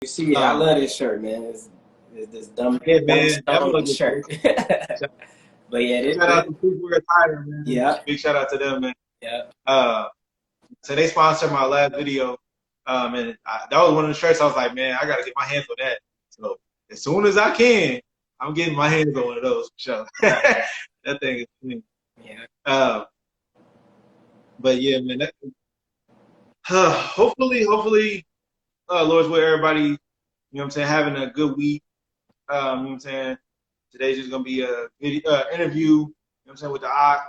You see, I love this shirt, man. It's this dumb, Yeah, dumb man. That stone was shirt. But yeah, shout out to Super Attire, man. yeah, Big shout out to them, man. yeah. So they sponsored my last video, that was one of the shirts I was like, man, I gotta get my hands on that. So as soon as I can, I'm getting my hands on one of those for sure. Right. That thing is clean. Yeah. But yeah, man. Hopefully, Lord's will, everybody, you know what I'm saying, having a good week. You know what I'm saying? Today's just gonna be a video, interview, you know what I'm saying, with the OC.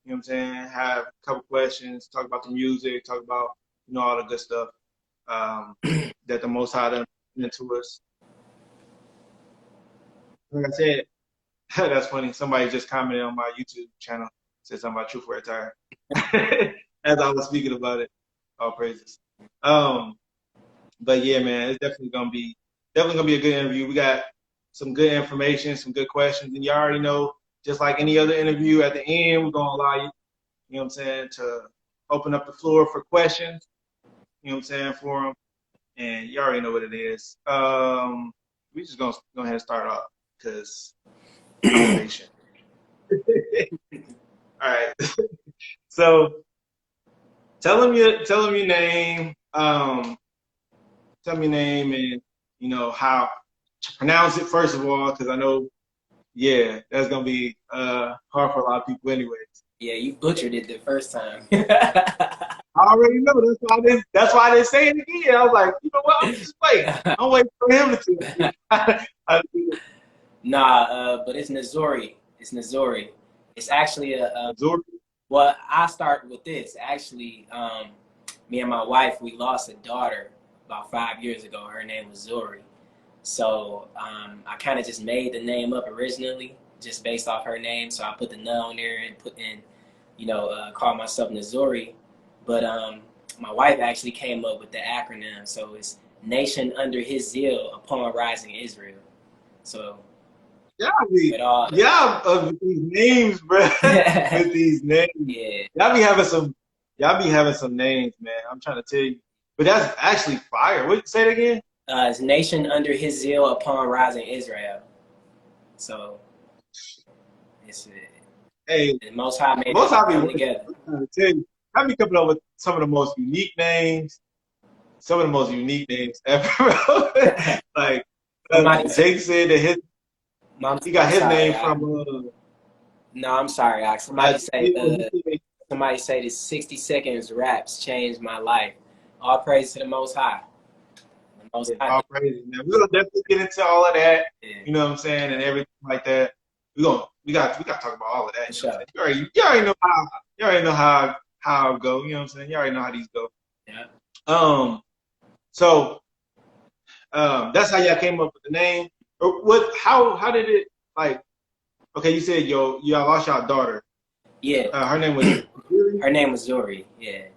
You know what I'm saying? Have a couple questions, talk about the music, talk about, all the good stuff that the Most High done into us. Like I said, that's funny. Somebody just commented on my YouTube channel, said something about Truth for Attire. As I was speaking about it. All praises. But yeah, man, it's definitely gonna be a good interview. We got some good information, some good questions, and you already know, just like any other interview, at the end we're gonna allow you, you know what I'm saying, to open up the floor for questions, you know what I'm saying, for them, and you already know what it is. We just gonna go ahead and start off because I'm patient. All right. So tell them your name. Tell me your name and how to pronounce it first of all, because I know, yeah, that's gonna be hard for a lot of people anyways. Yeah, you butchered it the first time. I already know. That's why I didn't say it again. I was like, you know what? I'm just waiting. I'm waiting for him to do it. Nah, but it's Nuhzuri. It's Nuhzuri. It's actually Nuhzuri? Well, I start with this. Actually, me and my wife, we lost a daughter about 5 years ago. Her name was Zuri. So I kind of just made the name up originally, just based off her name. So I put the Nuh on there and put in, called myself Nuhzuri. But my wife actually came up with the acronym. So it's Nation Under His Zeal Upon Rising Israel. So with these names, bro. With these names. Yeah. Y'all be having some names, man. I'm trying to tell you. But that's actually fire. What, say it again? It's Nation Under His Zeal Upon Rising Israel. So it's hey, the Most High made Most High come together. I'm trying to tell you, I be coming up with some of the most unique names. Some of the most unique names ever. Like Jake said that he got his name from. No, I'm sorry, Ox. Somebody say the 60 seconds raps changed my life. All praise to the Most High. The Most High. All praise, man. We're gonna definitely get into all of that. Yeah. You know what I'm saying, and everything like that. We got to talk about all of that. Sure. You already know how it go. You know what I'm saying? You already know how these go. Yeah. So that's how y'all came up with the name. Or what? How did it, like? Okay, you said y'all lost y'all daughter. Yeah. Her name was. Her name was Zuri. Yeah.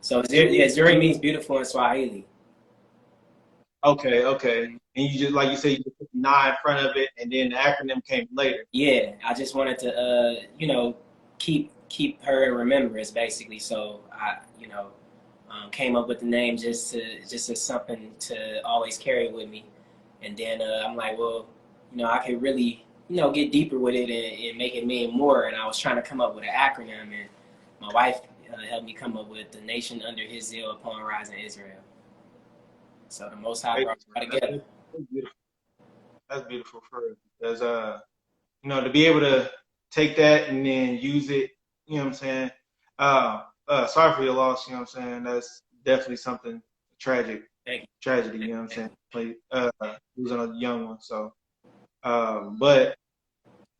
So Zuri means beautiful in Swahili. Okay. And you just, like you said, you just put the "nah" in front of it, and then the acronym came later. Yeah, I just wanted to keep her in remembrance, basically. So I came up with the name just as something to always carry with me. And then I'm like, well, I could really get deeper with it and make it mean more. And I was trying to come up with an acronym, and my wife helped me come up with the Nation Under His Zeal Upon Rising Israel. So the Most High brought it together. That's beautiful for her. Because to be able to take that and then use it, you know what I'm saying? Sorry for your loss, you know what I'm saying? That's definitely something tragic. Tragedy, you know what I'm saying? Losing a young one. So but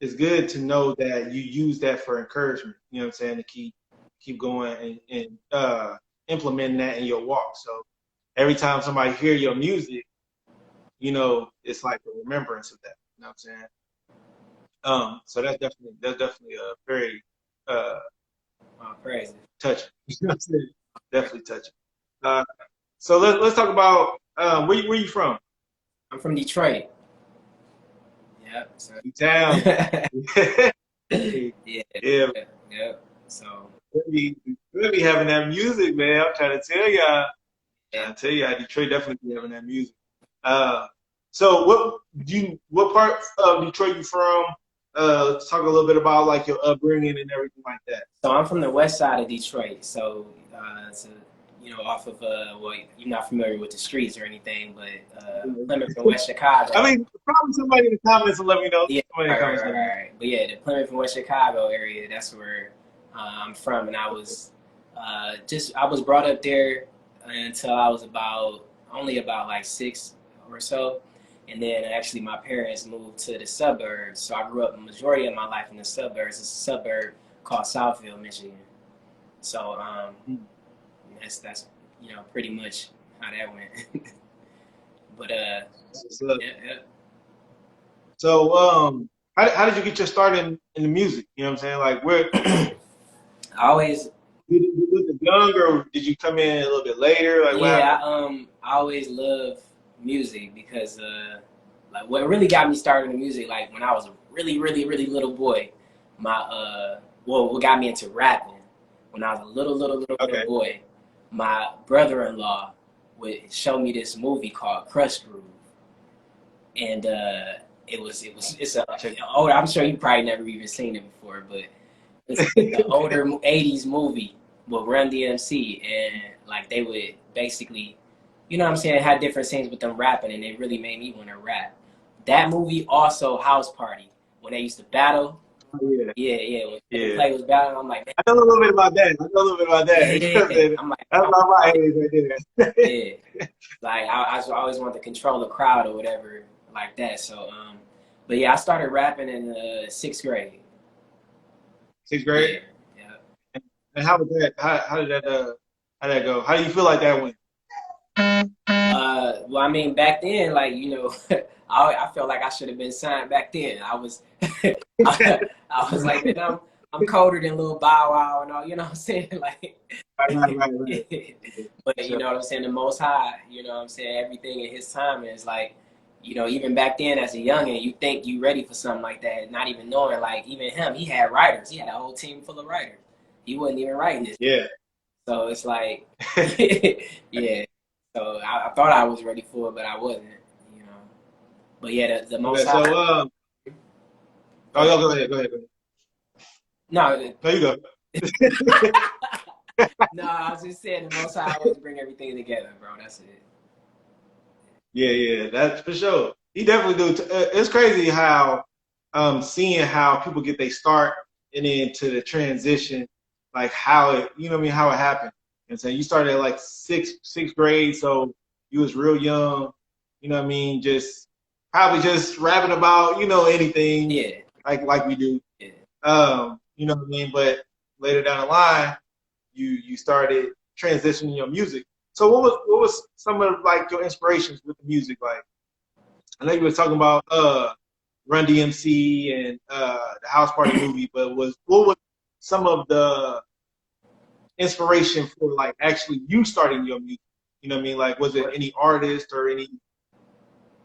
it's good to know that you use that for encouragement, you know what I'm saying, to keep going and implementing that in your walk. So every time somebody hear your music, it's like a remembrance of that. You know what I'm saying? So that's definitely a very crazy. Touching. You know what I'm saying? Definitely touching. So let's talk about where you from? I'm from Detroit. Yep. So. Town. Yeah. So we be having that music, man. I'm trying to tell y'all. Detroit definitely be having that music. So what part of Detroit you from? Let's talk a little bit about like your upbringing and everything like that. So I'm from the west side of Detroit. So, off of well, you're not familiar with the streets or anything, but Plymouth and West Chicago. I mean, probably somebody in the comments will let me know. Yeah, right. But yeah, the Plymouth and West Chicago area, that's where I'm from, and I was brought up there until I was only about like 6 or so. And then actually my parents moved to the suburbs. So I grew up the majority of my life in the suburbs. It's a suburb called Southfield, Michigan. So that's pretty much how that went. But yeah. So how did you get your start in the music? You know what I'm saying? Like where I always was it young or did you come in a little bit later? Like I always loved music because like what really got me started in music, like when I was a really, really, really little boy, what got me into rapping when I was a little boy, my brother-in-law would show me this movie called Crush Groove, and it's older. I'm sure you probably never even seen it before, but it's an older '80s movie with Run DMC, and like they would basically, you know what I'm saying, had different scenes with them rapping, and it really made me want to rap. That movie also House Party when they used to battle. Yeah. When the play was battling, I'm like, man. I know a little bit about that. Yeah. I'm like, that's about my age right there. Yeah. Like I always wanted to control the crowd or whatever like that. So but yeah, I started rapping in 6th grade. 6th grade? Yeah. And how was that? How did that go? How do you feel like that went? Well, I mean, back then, like, I felt like I should have been signed back then. I was I was like, man, I'm colder than Lil Bow Wow and all, you know what I'm saying? Like, right. But you know what I'm saying? The Most High, you know what I'm saying? Everything in His time is like, even back then as a youngin', you think you ready for something like that, not even knowing, like, even him, he had writers. He had a whole team full of writers. He wasn't even writing this. Yeah. So it's like, yeah. So I thought I was ready for it, but I wasn't, But yeah, the Most High. So, go ahead. No, you go. No, I was just saying the Most High always bring everything together, bro. That's it. Yeah, that's for sure. He definitely do. It's crazy how seeing how people get their start and then to the transition, like how it, how it happened. And so you started at like sixth grade, so you was real young. You know what I mean? Just probably just rapping about anything. Yeah. Like we do. Yeah. You know what I mean? But later down the line, you started transitioning your music. So what was some of like your inspirations with the music? Like I know you were talking about Run DMC and the House Party movie, but what was some of the inspiration for like actually you starting your music? You know what I mean? Like was it any artist or any?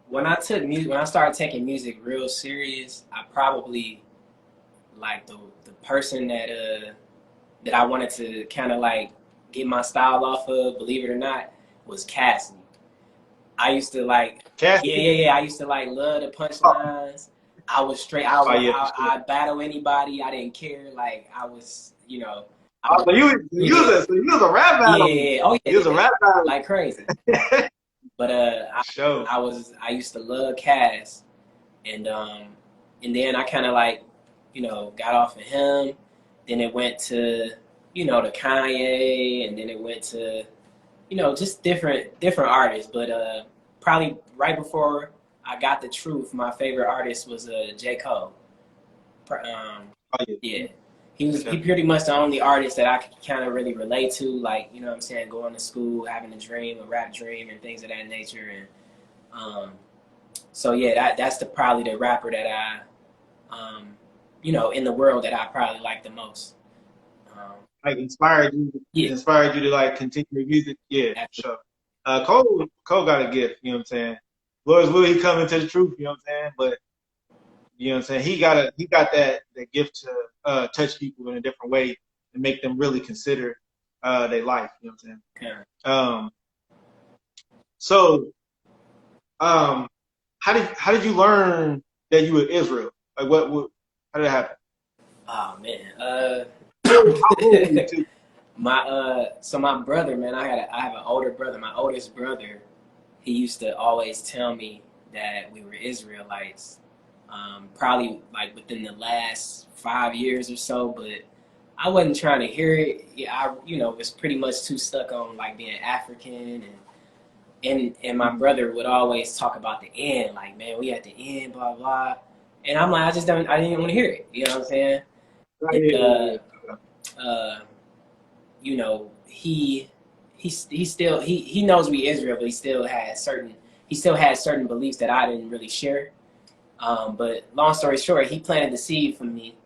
When I started taking music real serious, I probably like the person that I wanted to kind of like get my style off of, believe it or not, was Cassie. I used to like Cassie? I used to like love the punchlines. I was straight. I'd battle anybody. I didn't care. Like I was, So you was a rap battle. Yeah. You was a rap battle like crazy. But I used to love Cass, and then I kind of like, got off of him. Then it went to, to Kanye, and then it went to, just different artists. But probably right before I got the truth, my favorite artist was J. Cole. Yeah. He pretty much the only artist that I could kind of really relate to, like, you know what I'm saying, going to school, having a rap dream, and things of that nature. And so yeah, that's probably the rapper that I, in the world that I probably like the most. Like inspired you to like continue your music. Yeah, for sure. Cole got a gift. You know what I'm saying? Lord's will he come into the truth. You know what I'm saying? But you know what I'm saying? He got that gift to touch people in a different way and make them really consider their life. You know what I'm saying? Yeah. So how did you learn that you were Israel? Like how did that happen? Oh man. How old were you too? So my brother, man, I have an older brother. My oldest brother, he used to always tell me that we were Israelites. Probably like within the last 5 years or so, but I wasn't trying to hear it. Yeah, was pretty much too stuck on like being African, and my brother would always talk about the end, like, man, we at the end, blah blah. And I'm like, I didn't want to hear it. You know what I'm saying? Right, And yeah. you know, he still he knows we Israel, but he still had certain beliefs that I didn't really share. But long story short, he planted the seed for me.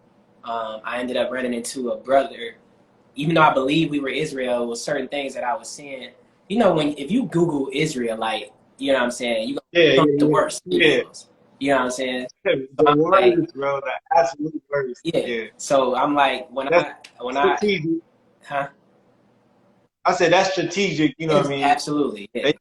I ended up running into a brother, even though I believe we were Israel, with certain things that I was seeing. You know, if you Google Israelite, you know what I'm saying, you Yeah, come yeah, the yeah. worst Yeah. videos. You know what I'm saying? So The I'm like, worst, bro. The absolute worst. yeah. Yeah. So I'm like, That's when I, strategic. huh? I said that's strategic. You know what I It's mean? absolutely, yeah,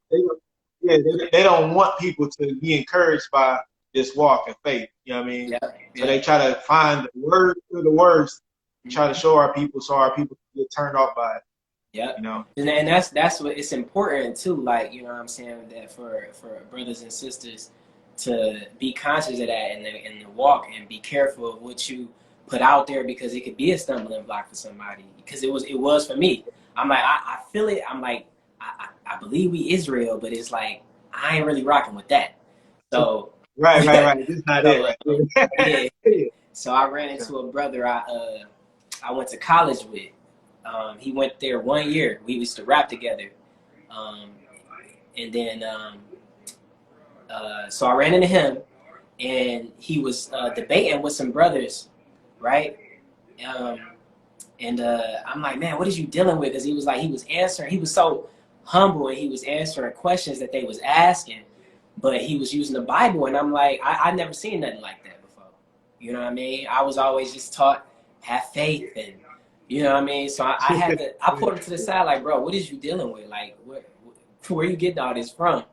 They don't want people to be encouraged by this walk of faith. You know what I mean? yeah, So yeah. they try to find the word through the worst, try to Mm-hmm. show our people so our people get turned off by it. Yep. You know? And that's what it's important too, like, you know what I'm saying, that for brothers and sisters to be conscious of that in the walk and be careful of what you put out there, because it could be a stumbling block for somebody. Because it was for me. I'm like, I feel it. I'm like, I believe we Israel, but it's like I ain't really rocking with that. So Right. This is not it, so right? yeah. Yeah. So I ran into a brother I went to college with. He went there 1 year. We used to rap together. Um, and then, so I ran into him, and he was debating with some brothers, right? Um, and I'm like, man, what is you dealing with? Because he was like, he was so humble, and he was answering questions that they was asking, but he was using the Bible. And I'm like, I never seen nothing like that before. You know what I mean? I was always just taught, have faith, and you know what I mean? So I pulled him to the side, like, bro, what is you dealing with? Like, where you getting all this from?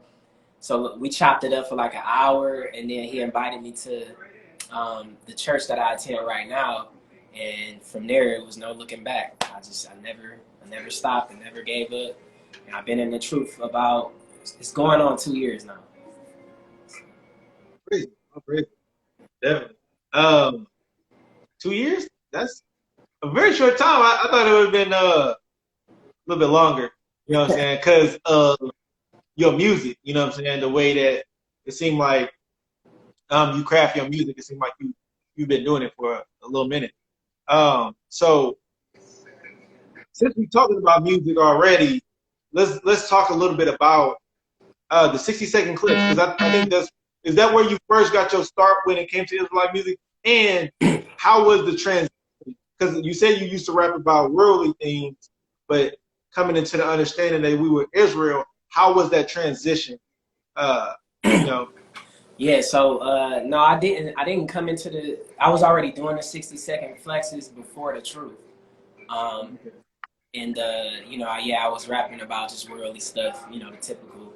So we chopped it up for like an hour, and then he invited me to the church that I attend right now. And from there, it was no looking back. I never stopped and never gave up. And I've been in the truth about, it's going on 2 years now. Crazy. Crazy. Definitely. Um, 2 years? That's a very short time. I thought it would have been a little bit longer. You know what I'm saying? Because of your music. You know what I'm saying? The way that it seemed like you craft your music. It seemed like you've been doing it for a little minute. So since we're talking about music already, let's talk a little bit about the 60-second clips, because I think is that where you first got your start when it came to Israelite music, and how was the transition? Because you said you used to rap about worldly things, but coming into the understanding that we were Israel, how was that transition? You know. Yeah, so no, I didn't come into I was already doing the 60-second flexes before the truth. Um, and I was rapping about just worldly stuff, the typical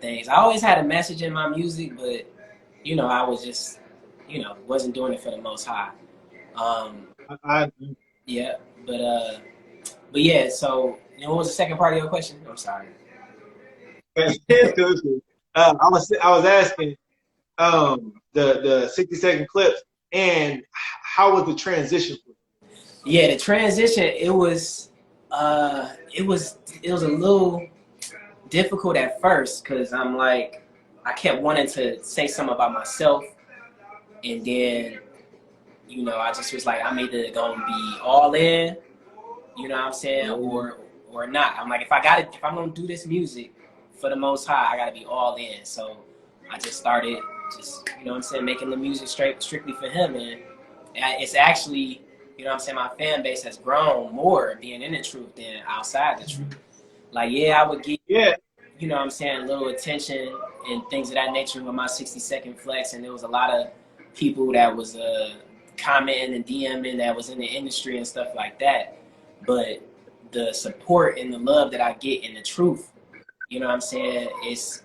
things. I always had a message in my music, but I was just, wasn't doing it for the Most High. Um, I yeah, but yeah. So, what was the second part of your question? I'm sorry. I was asking the 60-second clips, and how was the transition for Yeah, the transition, it was a little difficult at first, because I'm like, I kept wanting to say something about myself, and then I just was like, I'm either gonna be all in, you know what I'm saying, you? or not. I'm like, if I'm gonna do this music for the Most High, I gotta be all in. So I just started, just what I'm saying, making the music strictly for him, and it's actually, what I'm saying, my fan base has grown more being in the truth than outside the truth. Like, yeah, I would get, Yeah. what I'm saying, a little attention and things of that nature with my 60-second flex, and there was a lot of people that was commenting and DMing that was in the industry and stuff like that. But the support and the love that I get in the truth, you know what I'm saying, it's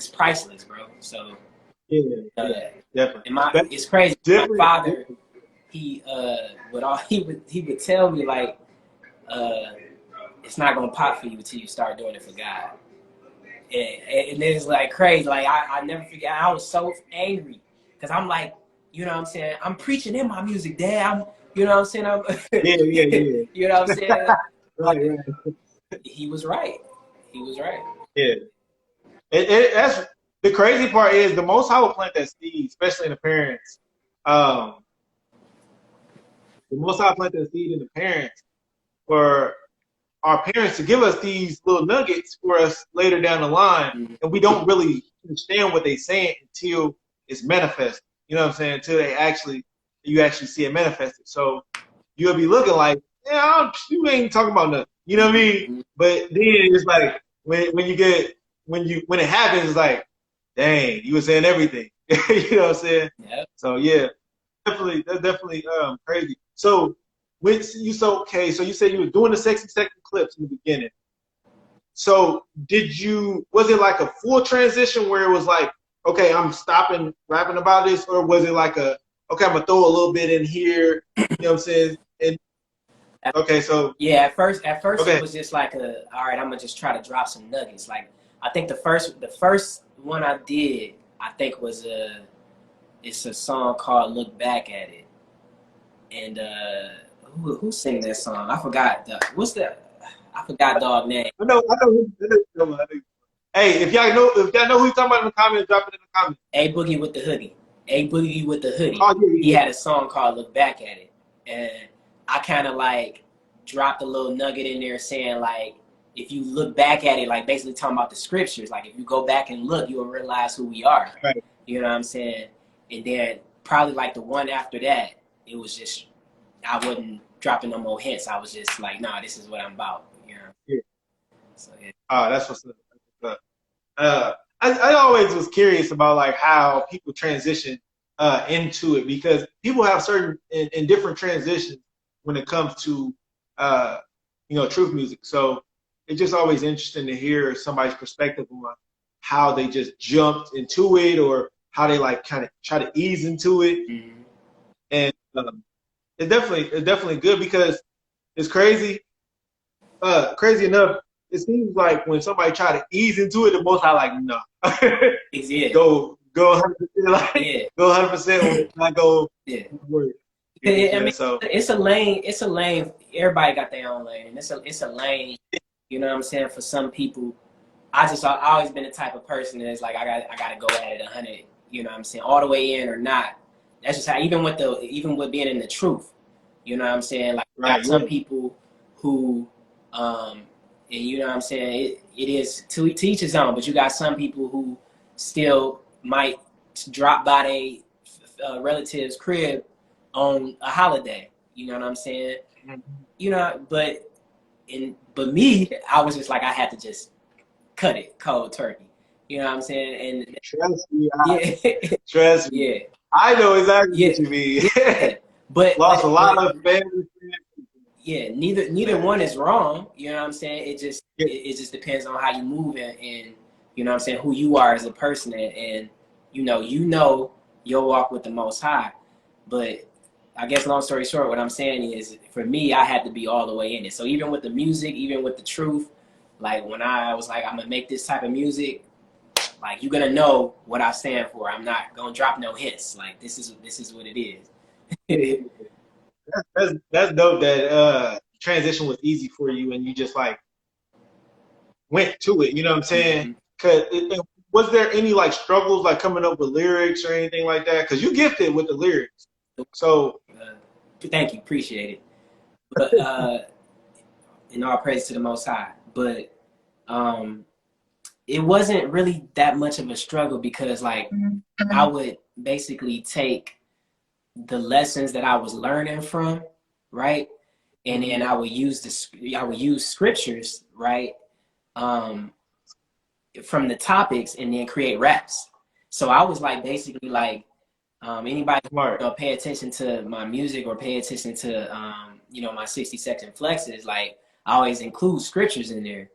it's priceless, bro. So definitely. and it's crazy. My Different. father, he he would tell me like, it's not gonna pop for you until you start doing it for God. And it's like crazy. Like I never forget. I was so angry because I'm like, you know what I'm saying? I'm preaching in my music, Dad. You know what I'm saying? Yeah. You know what I'm saying? But right. he was right. He was right. Yeah. That's the crazy part is the Most High will plant that seed, especially in the parents. The Most High plant that seed in the parents for our parents to give us these little nuggets for us later down the line, Mm-hmm. and we don't really understand what they're saying until it's manifested. You know what I'm saying? Until you actually see it manifested. So you'll be looking like, yeah, you ain't talking about nothing. You know what I mean? Mm-hmm. But then it's like when it happens, it's like, dang, you were saying everything. You know what I'm saying? Yep. So yeah, that's definitely crazy. So so you said you were doing the 60-second clips in the beginning. So was it like a full transition where it was like, okay, I'm stopping rapping about this, or was it like okay, I'm gonna throw a little bit in here, you know what I'm saying? And okay, so yeah, at first okay. it was just like all right, I'm gonna just try to drop some nuggets. Like I think the first one I did, I think was it's a song called "Look Back at It," and who sang that song? I forgot I forgot dog name. I know who. Hey, if y'all know who you're talking about in the comments, drop it in the comments. A Boogie with the Hoodie. A Boogie with the Hoodie. Oh, yeah. He had a song called "Look Back at It," and I kind of like dropped a little nugget in there saying like, if you look back at it, like basically talking about the scriptures, like if you go back and look, you'll realize who we are. Right. You know what I'm saying? And then probably like the one after that, it was just I wasn't dropping no more hints. I was just like, nah, this is what I'm about. You know? Yeah. So yeah. That's what's up. I always was curious about like how people transition into it, because people have certain in different transitions when it comes to truth music. So it's just always interesting to hear somebody's perspective on how they just jumped into it, or how they like kind of try to ease into it. Mm-hmm. And it's definitely good, because it's crazy. Crazy enough, it seems like when somebody try to ease into it, the Most High like, no. Yeah. Go 100%, like, Yeah. go 100%, not go. Yeah. Work. I mean, so it's a lane. It's a lane. Everybody got their own lane, and it's a lane. You know what I'm saying? For some people, I've always been the type of person that's like, I gotta go at it 100. You know what I'm saying? All the way in or not. That's just how. Even with being in the truth. You know what I'm saying? Like, got some people who, and you know what I'm saying? It is to each his own. But you got some people who still might drop by their relative's crib on a holiday. You know what I'm saying? mm-hmm. You know, but me, I was just like, I had to just cut it cold turkey. You know what I'm saying? And trust me, trust me. Yeah. I know exactly what you mean. Yeah. But lost a lot of family. Yeah, neither one is wrong. You know what I'm saying? It just depends on how you move and you know what I'm saying, who you are as a person, and you know your walk with the Most High. But I guess long story short, what I'm saying is, for me, I had to be all the way in it. So even with the music, even with the truth, like when I was like, I'm gonna make this type of music, like you're gonna know what I stand for. I'm not gonna drop no hints. Like this is what it is. That's dope that transition was easy for you, and you just like went to it. You know what I'm saying? Mm-hmm. Cause was there any like struggles like coming up with lyrics or anything like that? Cause you gifted with the lyrics. So thank you, appreciate it. But in all praise to the Most High. But it wasn't really that much of a struggle, because like I would basically take the lessons that I was learning from, right, and then I would use scriptures, right, from the topics, and then create raps. So I was like basically like anybody pay attention to my music or pay attention to my 60-second flexes, like I always include scriptures in there.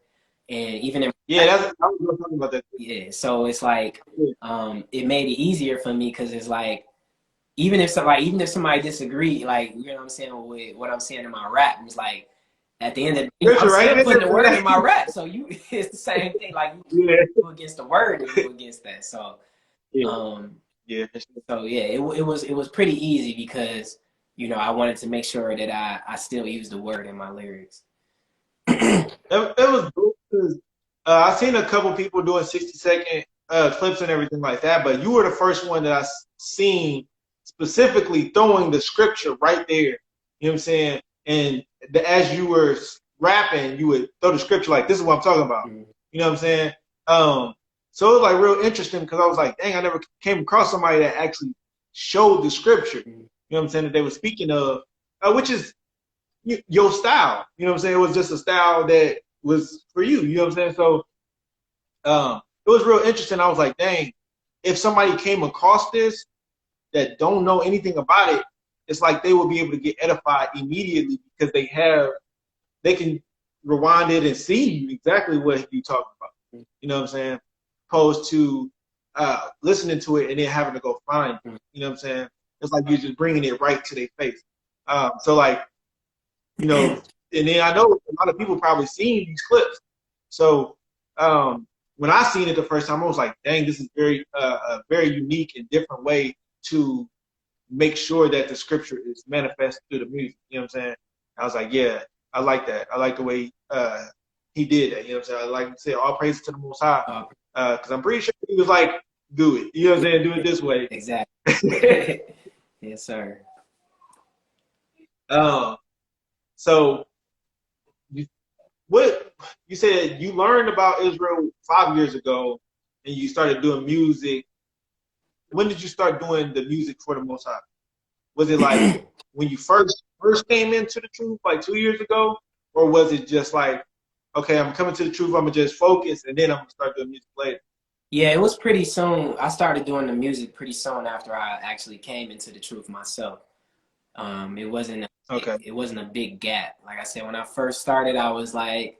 And even in Yeah, that's I was talking about that. yeah, so it's like Yeah. it made it easier for me because it's like even if somebody disagreed, like you know what I'm saying with what I'm saying in my rap, it's like at the end of the day, I'm Scripture right still putting there, the word man. in my rap. So you it's the same thing. Like Yeah. you go against the word and you against that. So Yeah. um Yeah. so yeah, it was pretty easy because you know I wanted to make sure that I still use the word in my lyrics. It was cool because I've seen a couple people doing 60-second clips and everything like that, but you were the first one that I seen specifically throwing the scripture right there. You know what I'm saying? And as you were rapping, you would throw the scripture like, "This is what I'm talking about." Mm-hmm. You know what I'm saying? So it was like real interesting because I was like, "Dang, I never came across somebody that actually showed the scripture." You know what I'm saying? That they were speaking of, which is your style. You know what I'm saying? It was just a style that was for you. You know what I'm saying? So it was real interesting. I was like, dang, if somebody came across this that don't know anything about it, it's like they will be able to get edified immediately because they can rewind it and see exactly what you talking about. You know what I'm saying? Opposed to listening to it and then having to go find it. You know what I'm saying? It's like you're just bringing it right to their face. So like, you know, and then I know a lot of people probably seen these clips. So when I seen it the first time, I was like, dang, this is a very unique and different way to make sure that the scripture is manifest through the music. You know what I'm saying? I was like, yeah, I like that. I like the way he did that. You know what I'm saying? I like to say all praise to the Most High because I'm pretty sure he was like, do it. You know what I'm saying? Do it this way. Exactly. Yes, sir. So what you said you learned about Israel 5 years ago, and you started doing music. When did you start doing the music for the Most High? Was it like when you first came into the truth, like 2 years ago, or was it just like, okay, I'm coming to the truth, I'm gonna just focus, and then I'm gonna start doing music later? Yeah, it was pretty soon. I started doing the music pretty soon after I actually came into the truth myself. Okay. It wasn't a big gap. Like I said, when I first started, I was like,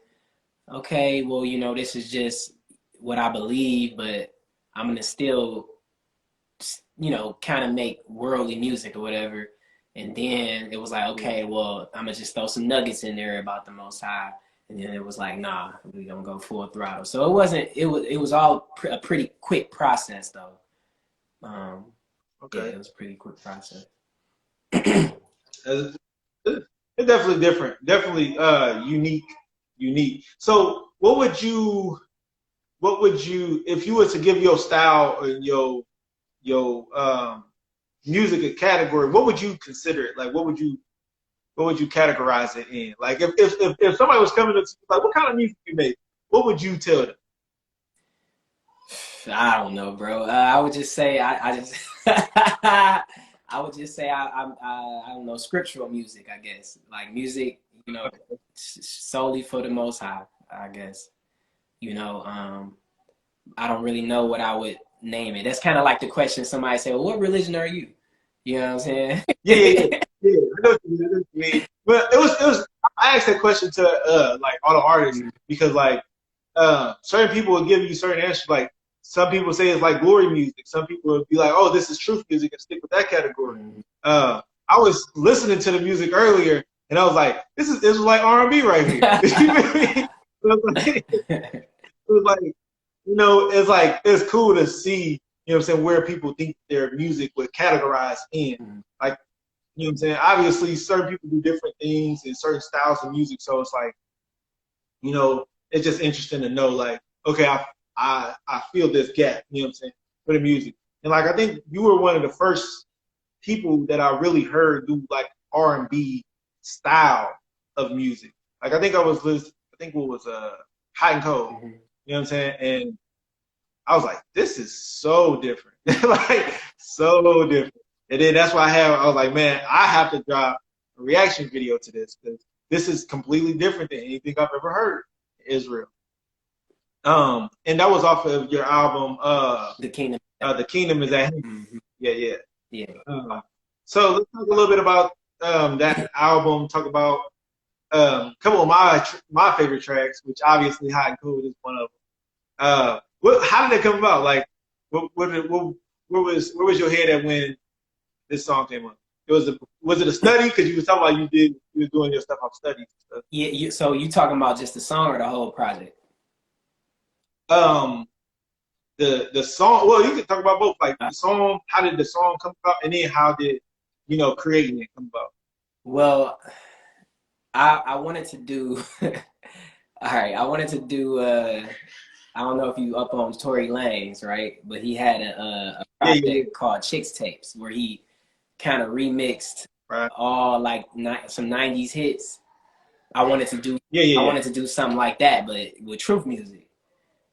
okay, well, you know, this is just what I believe, but I'm gonna still, you know, kind of make worldly music or whatever. And then it was like, okay, well, I'm gonna just throw some nuggets in there about the Most High. And then it was like, nah, we don't go full throttle. So it wasn't. It was all a pretty quick process though. Um, yeah, Okay. it was a pretty quick process. It's it's definitely different, definitely unique. So what would you if you were to give your style or your music a category, what would you consider it? Like what would you categorize it in? Like if somebody was coming to like what kind of music you make, what would you tell them? I don't know, bro. I would just say I just I would just say I don't know scriptural music. I guess like music, you know, solely for the Most High. I guess you know. I don't really know what I would name it. That's kind of like the question somebody said, well, "What religion are you?" You know what I'm saying? Yeah, yeah, yeah. Yeah, I know what you mean. I know what you mean. But it was I asked that question to like all the artists because like certain people will give you certain answers. Like some people say it's like glory music. Some people will be like, "Oh, this is truth music," and stick with that category. I was listening to the music earlier, and I was like, "This is like R&B right here." You feel me? It was like, you know, it's like it's cool to see, you know what I'm saying, where people think their music would categorize in. Like, you know what I'm saying? Obviously, certain people do different things in certain styles of music, so it's like, you know, it's just interesting to know, like, okay, I feel this gap, you know what I'm saying, for the music. And like I think you were one of the first people that I really heard do like R&B style of music. Like I think what was Hot and Cold. You know what I'm saying? And I was like, this is so different. Like so different. And then that's why I was like, man, I have to drop a reaction video to this because this is completely different than anything I've ever heard in Israel. And that was off of your album, The Kingdom. The Kingdom is at Hand. Mm-hmm. Yeah, yeah. Yeah. So let's talk a little bit about that album. Talk about couple of my favorite tracks, which obviously Hot and Cold is one of them. How did it come about? Like, where was your head at when this song came up? Was it a study? Because you was talking about you were doing your stuff on studies and stuff. Yeah, so you talking about just the song or the whole project? The song. Well, you can talk about both. Like the song. How did the song come about, and then how did creating it come about? Well, I wanted to do. All right, I wanted to do. I don't know if you up on Tory Lanez, right? But he had a project called Chicks Tapes where he kind of remixed all like some '90s hits. I wanted to do. I wanted to do something like that, but with truth music.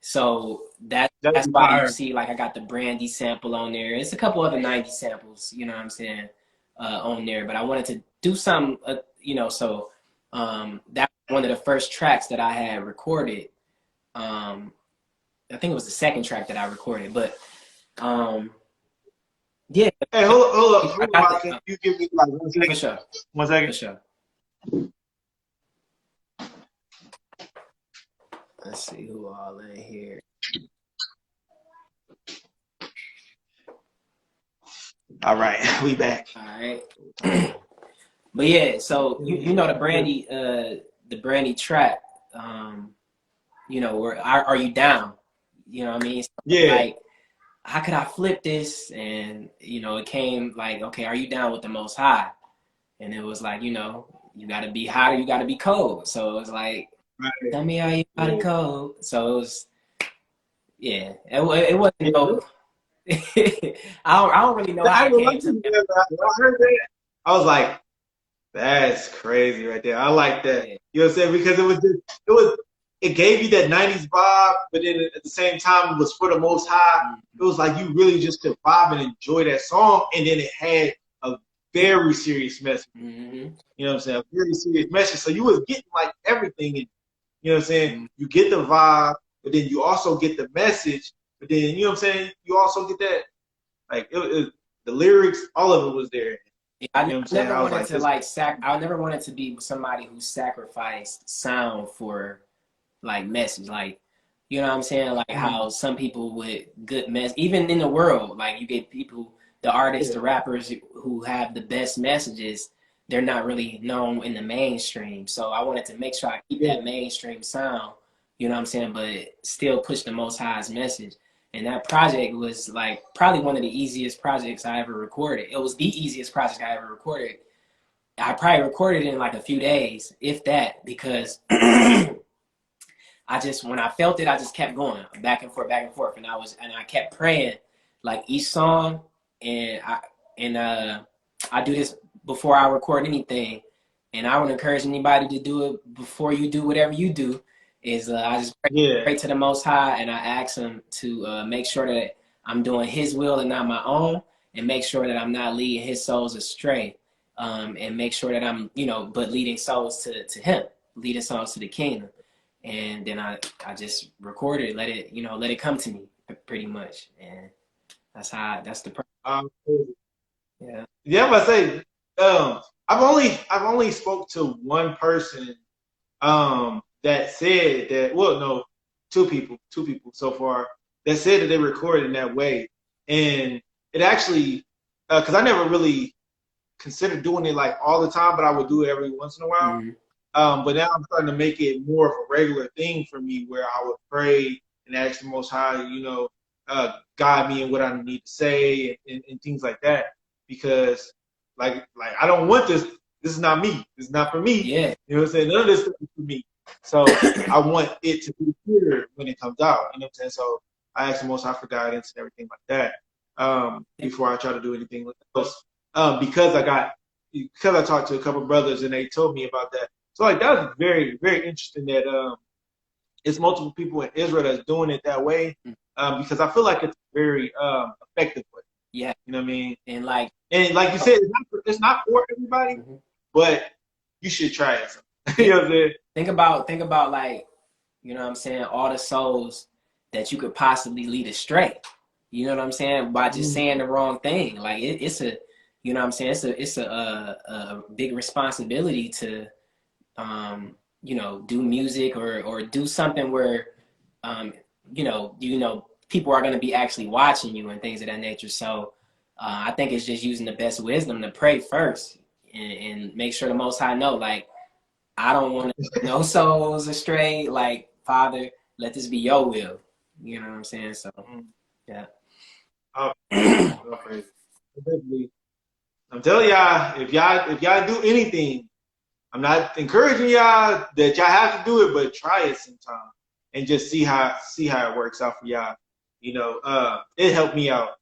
So that's why you see like I got the Brandy sample on there. It's a couple other '90s samples, you know what I'm saying, on there. But I wanted to do something, so that's one of the first tracks that I had recorded. I think it was the second track that I recorded, but yeah. Hey, hold up. Can you give me like 1 second? For sure. 1 second. For sure. Let's see who all in here. All right, we back. All right. But yeah, so you know the Brandy track, where are you down? You know what I mean? So like, how could I flip this? And it came like, okay, are you down with the Most High? And it was like, you gotta be hot or you gotta be cold. So it was like, tell me how you hot and cold. So it was, it wasn't I don't really know how it came to me. I heard that. I was like, that's crazy right there. I like that. Yeah. You know what I'm saying? Because it gave you that 90s vibe, but then at the same time, it was for the Most High. It was like you really just could vibe and enjoy that song. And then it had a very serious message. Mm-hmm. You know what I'm saying? A very serious message. So you was getting like everything. And, you know what I'm saying? Mm-hmm. You get the vibe, but then you also get the message. But then, you know what I'm saying? You also get that, like, the lyrics, all of it was there. Yeah, I never wanted to be somebody who sacrificed sound for like message, like, you know what I'm saying, like how some people with good even in the world, like you get people, the artists, the rappers who have the best messages, they're not really known in the mainstream. So I wanted to make sure I keep that mainstream sound, you know what I'm saying, but still push the Most High's message. And that project was like probably one of the easiest projects I ever recorded. It was the easiest project I ever recorded. I probably recorded it in like a few days, if that, because when I felt it, I just kept going back and forth. And I kept praying like each song. And I do this before I record anything. And I would encourage anybody to do it before you do whatever you do. I just pray to the Most High, and I ask him to make sure that I'm doing his will and not my own, and make sure that I'm not leading his souls astray, and make sure that I'm, but leading souls to him, leading souls to the kingdom. And then I just record it, let it come to me pretty much. And that's the problem. Yeah, but say, I've only spoke to one person, that said that, well, no, two people so far that said that they recorded in that way. And it actually, because I never really considered doing it like all the time, but I would do it every once in a while. Mm-hmm. But now I'm starting to make it more of a regular thing for me, where I would pray and ask the Most High, guide me in what I need to say and things like that. Because like I don't want this. This is not me. This is not for me. Yeah. You know what I'm saying? None of this stuff is for me. So I want it to be clear when it comes out. You know what I'm saying? So I ask the Most High for guidance and everything like that, before I try to do anything else. Because I talked to a couple of brothers and they told me about that. So like that was very, very interesting that it's multiple people in Israel that's doing it that way. Because I feel like it's a very effective way. Yeah. You know what I mean? And like you said, it's not for everybody, but you should try it. You know what I'm saying? Think about like, you know what I'm saying, all the souls that you could possibly lead astray. You know what I'm saying? By just saying the wrong thing. Like it's a, you know what I'm saying? It's a big responsibility to you know, do music or do something where, you know, people are going to be actually watching you and things of that nature. So I think it's just using the best wisdom to pray first and make sure the Most High know, like, I don't want no souls astray. Like, Father, let this be your will. You know what I'm saying? So, yeah. Oh, oh, praise. I'm telling y'all, if y'all do anything, I'm not encouraging y'all that y'all have to do it, but try it sometime and just see how it works out for y'all. You know, it helped me out.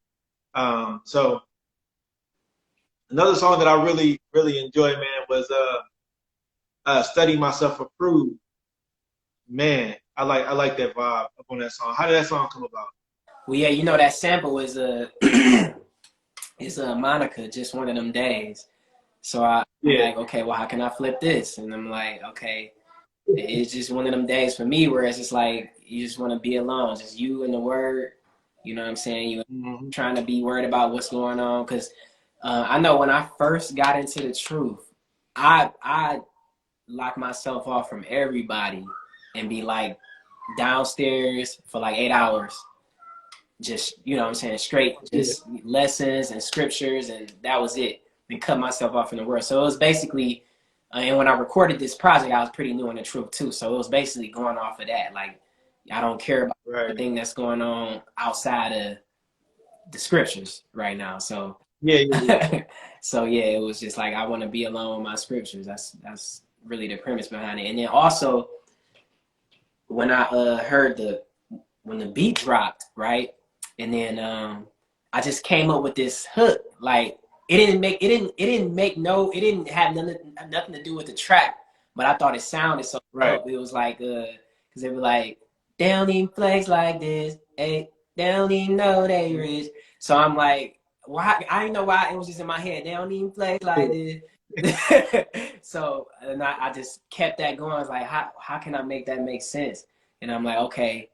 So another song that I really enjoyed, man, was "Study Myself Approved." Man, I like that vibe up on that song. How did that song come about? Well, yeah, you know that sample is a is a Monica, just one of them days. So I'm like, okay, well, how can I flip this? And I'm like, okay, it's just one of them days for me where it's just like you just want to be alone, just you and the word. You know what I'm saying? You trying to be worried about what's going on, because I know when I first got into the truth, I locked myself off from everybody and be like downstairs for like 8 hours, just, you know what I'm saying, straight just lessons and scriptures, and that was it. And cut myself off in the world. So it was basically, and when I recorded this project, I was pretty new in the truth too. So it was basically going off of that. Like, I don't care about everything that's going on outside of the scriptures right now. So so yeah, it was just like I want to be alone with my scriptures. That's really the premise behind it. And then also when I heard when the beat dropped, right? And then I just came up with this hook. Like, it didn't have nothing to do with the track, but I thought it sounded so dope. It was like because they were like, they don't even flex like this, hey, they don't even know they rich. So I'm like, why? I didn't know why it was just in my head. They don't even flex like this. So and I just kept that going. I was like, how can I make that make sense? And I'm like, okay,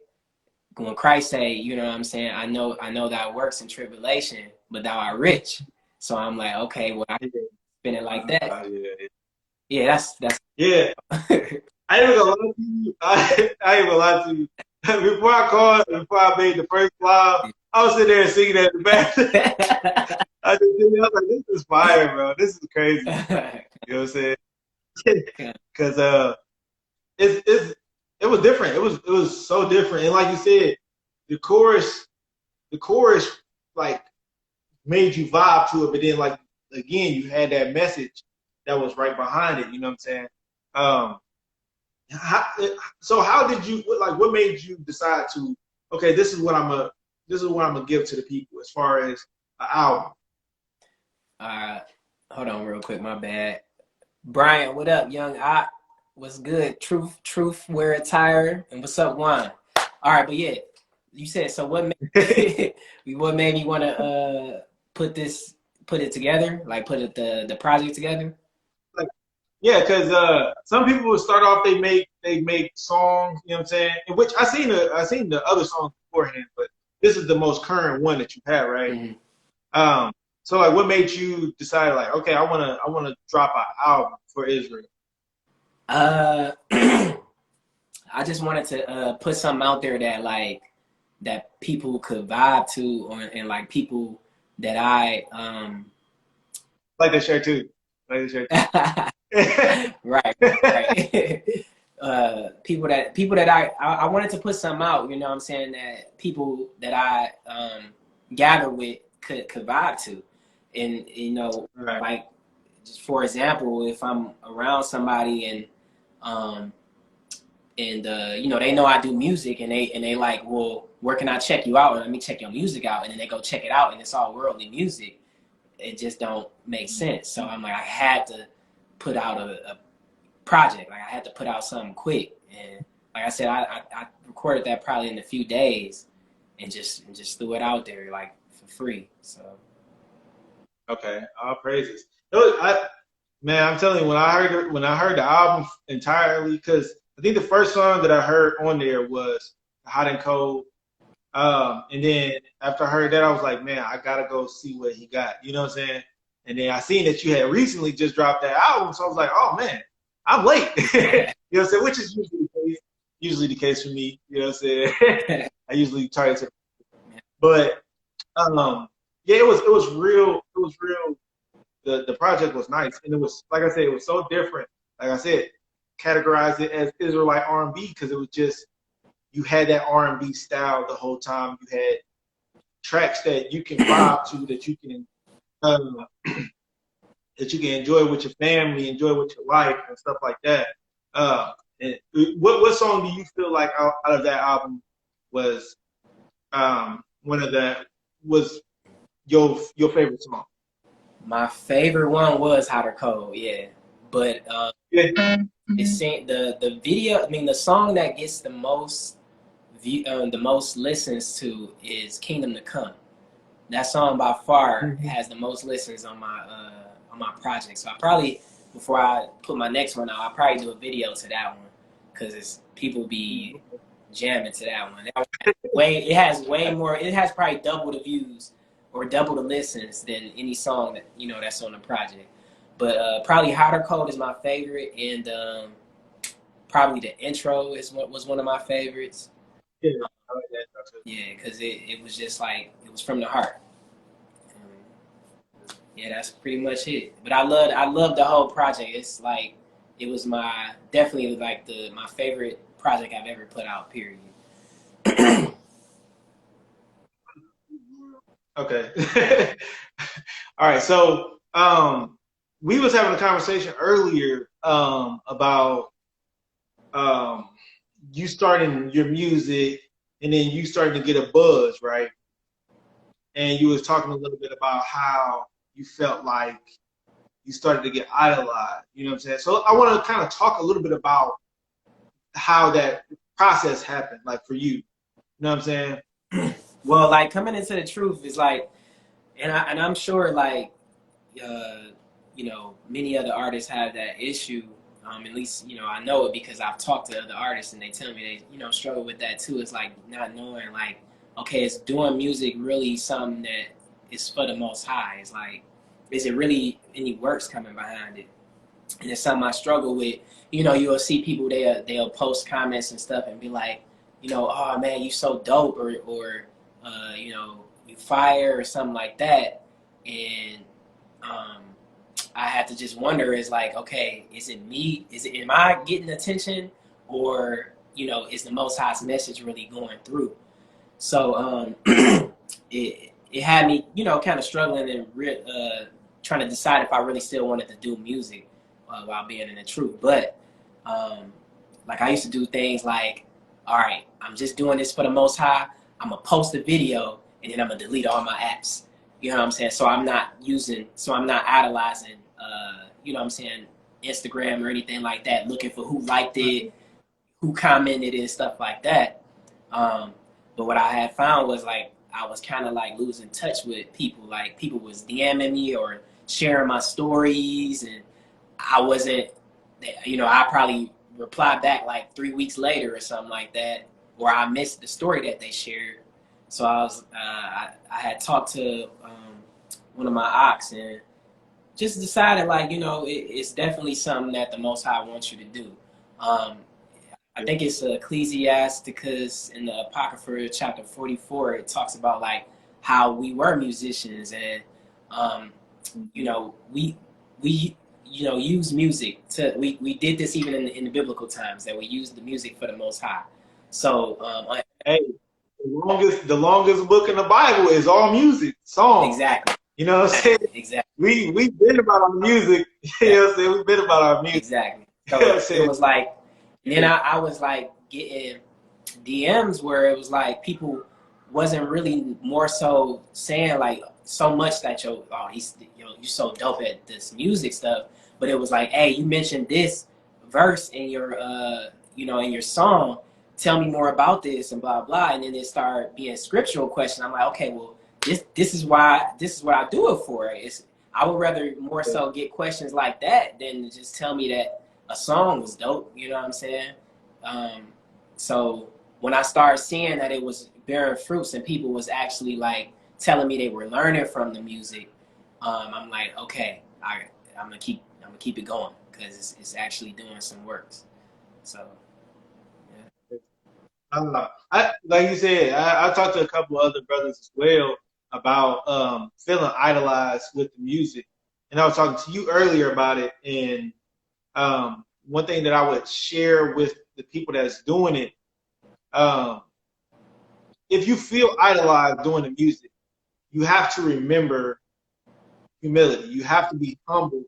when Christ say, you know what I'm saying, I know that works in tribulation, but thou art rich. So I'm like, okay, well, I can spin it like that. Yeah, that's yeah. I ain't gonna lie to you. I ain't gonna lie to you. Before I made the first live, I was sitting there singing at the back. I was like, this is fire, bro. This is crazy. You know what I'm saying? Because it was different. It was so different. And like you said, the chorus like made you vibe to it, but then like again, you had that message that was right behind it. You know what I'm saying? How did you what made you decide to, okay, this is what I'm gonna give to the people as far as an album? Hold on real quick, my bad. Brian, what up, young? What's good? Truth wear attire, and what's up, Juan? All right, but yeah, you said, so what made me want to put it together, like put the project together? Yeah, because some people would start off, they make songs, you know what I'm saying? In which I seen the other songs beforehand, but this is the most current one that you had, right? So like, what made you decide, like, okay, I wanna drop an album for Israel? I just wanted to put something out there that people could vibe to, and like people that I like to share too. right. People that I wanted to put something out, you know what I'm saying, that people that I gather with could vibe to. And you know, like, just for example, if I'm around somebody and you know, they know I do music, and they like, well, where can I check you out? Or let me check your music out. And then they go check it out, and it's all worldly music. It just don't make sense. So I'm like, I had to put out a project. Like, I had to put out something quick. And like I said, I recorded that probably in a few days, and just threw it out there like for free. So okay, all praises. Man, I'm telling you, when I heard the album entirely, because I think the first song that I heard on there was Hot and Cold. And then after I heard that, I was like, man, I gotta go see what he got. You know what I'm saying? And then I seen that you had recently just dropped that album, so I was like, oh man, I'm late. You know what I'm saying? Which is usually the case for me. You know what I'm saying? I usually try to, but yeah, it was real. It was real. The project was nice, and it was, like I said, it was so different. Like I said, categorized it as Israelite R&B because it was just, you had that R&B style the whole time. You had tracks that you can vibe to, that you can enjoy with your family, enjoy with your life, and stuff like that. And what song do you feel like out of that album was one of the was your favorite song? My favorite one was Hot or Cold, yeah. But Yeah. the video, I mean, the song that gets the most listens to is Kingdom to Come. That song by far has the most listens on my project. So I probably, before I put my next one out, I'll probably do a video to that one because people be jamming to that one. It has way more. It has probably double the views or double the listens than any song that that's on the project. But probably Hot or Cold is my favorite, and probably the intro was one of my favorites. Yeah, yeah, because it was just like, it was from the heart. Yeah, that's pretty much it. But I love the whole project. It's like, it was definitely like my favorite project I've ever put out, period. Okay. All right. So we was having a conversation earlier about you starting your music, and then you starting to get a buzz, right? And you was talking a little bit about how you felt like you started to get idolized. You know what I'm saying? So I want to kind of talk a little bit about how that process happened, like for you. You know what I'm saying? Well, like, coming into the truth is like, and I'm sure, like, many other artists have that issue. At least, I know it because I've talked to other artists and they tell me they, struggle with that too. It's like not knowing, like, okay, is doing music really something that is for the Most High? It's like, is it really any works coming behind it? And it's something I struggle with. You'll see people, they'll post comments and stuff and be like, oh man, you so dope, or you fire, or something like that. And I have to just wonder, is like, okay, is it me? Am I getting attention, or is the Most High's message really going through? So it had me, kind of struggling and trying to decide if I really still wanted to do music while being in the truth. But like, I used to do things like, all right, I'm just doing this for the Most High. I'm gonna post a video and then I'm gonna delete all my apps. You know what I'm saying? So I'm not idolizing, Instagram or anything like that, looking for who liked it, who commented and stuff like that. But what I had found was, like, I was kind of like losing touch with people. Like, people was DMing me or sharing my stories, and I wasn't, I probably replied back like 3 weeks later or something like that, or I missed the story that they shared. So I had talked to one of my ops and just decided, like, it's definitely something that the Most High wants you to do. I think it's Ecclesiasticus in the Apocrypha chapter 44. It talks about, like, how we were musicians, and we use music to. We did this even in the biblical times, that we used the music for the Most High. So hey, the longest book in the Bible is all music, songs. Exactly. You know what I'm saying? Exactly. We've been about our music. You know what I'm saying? We've been about our music. Exactly. So it was like, and then I was like getting DMs where it was like people wasn't really more so saying, like, so much that you're so dope at this music stuff, but it was like, hey, you mentioned this verse in your in your song, tell me more about this, and blah blah. And then it started being scriptural question. I'm like, okay, well, this is what I do it for. I would rather more so get questions like that than just tell me that a song was dope. You know what I'm saying? So when I started seeing that it was bearing fruits and people was actually, like, telling me they were learning from the music, I'm like, okay, I'm gonna keep it going because it's actually doing some works. So yeah. Like you said, I talked to a couple other brothers as well about feeling idolized with the music, and I was talking to you earlier about it. And one thing that I would share with the people that's doing it, um, if you feel idolized doing the music, you have to remember humility. You have to be humble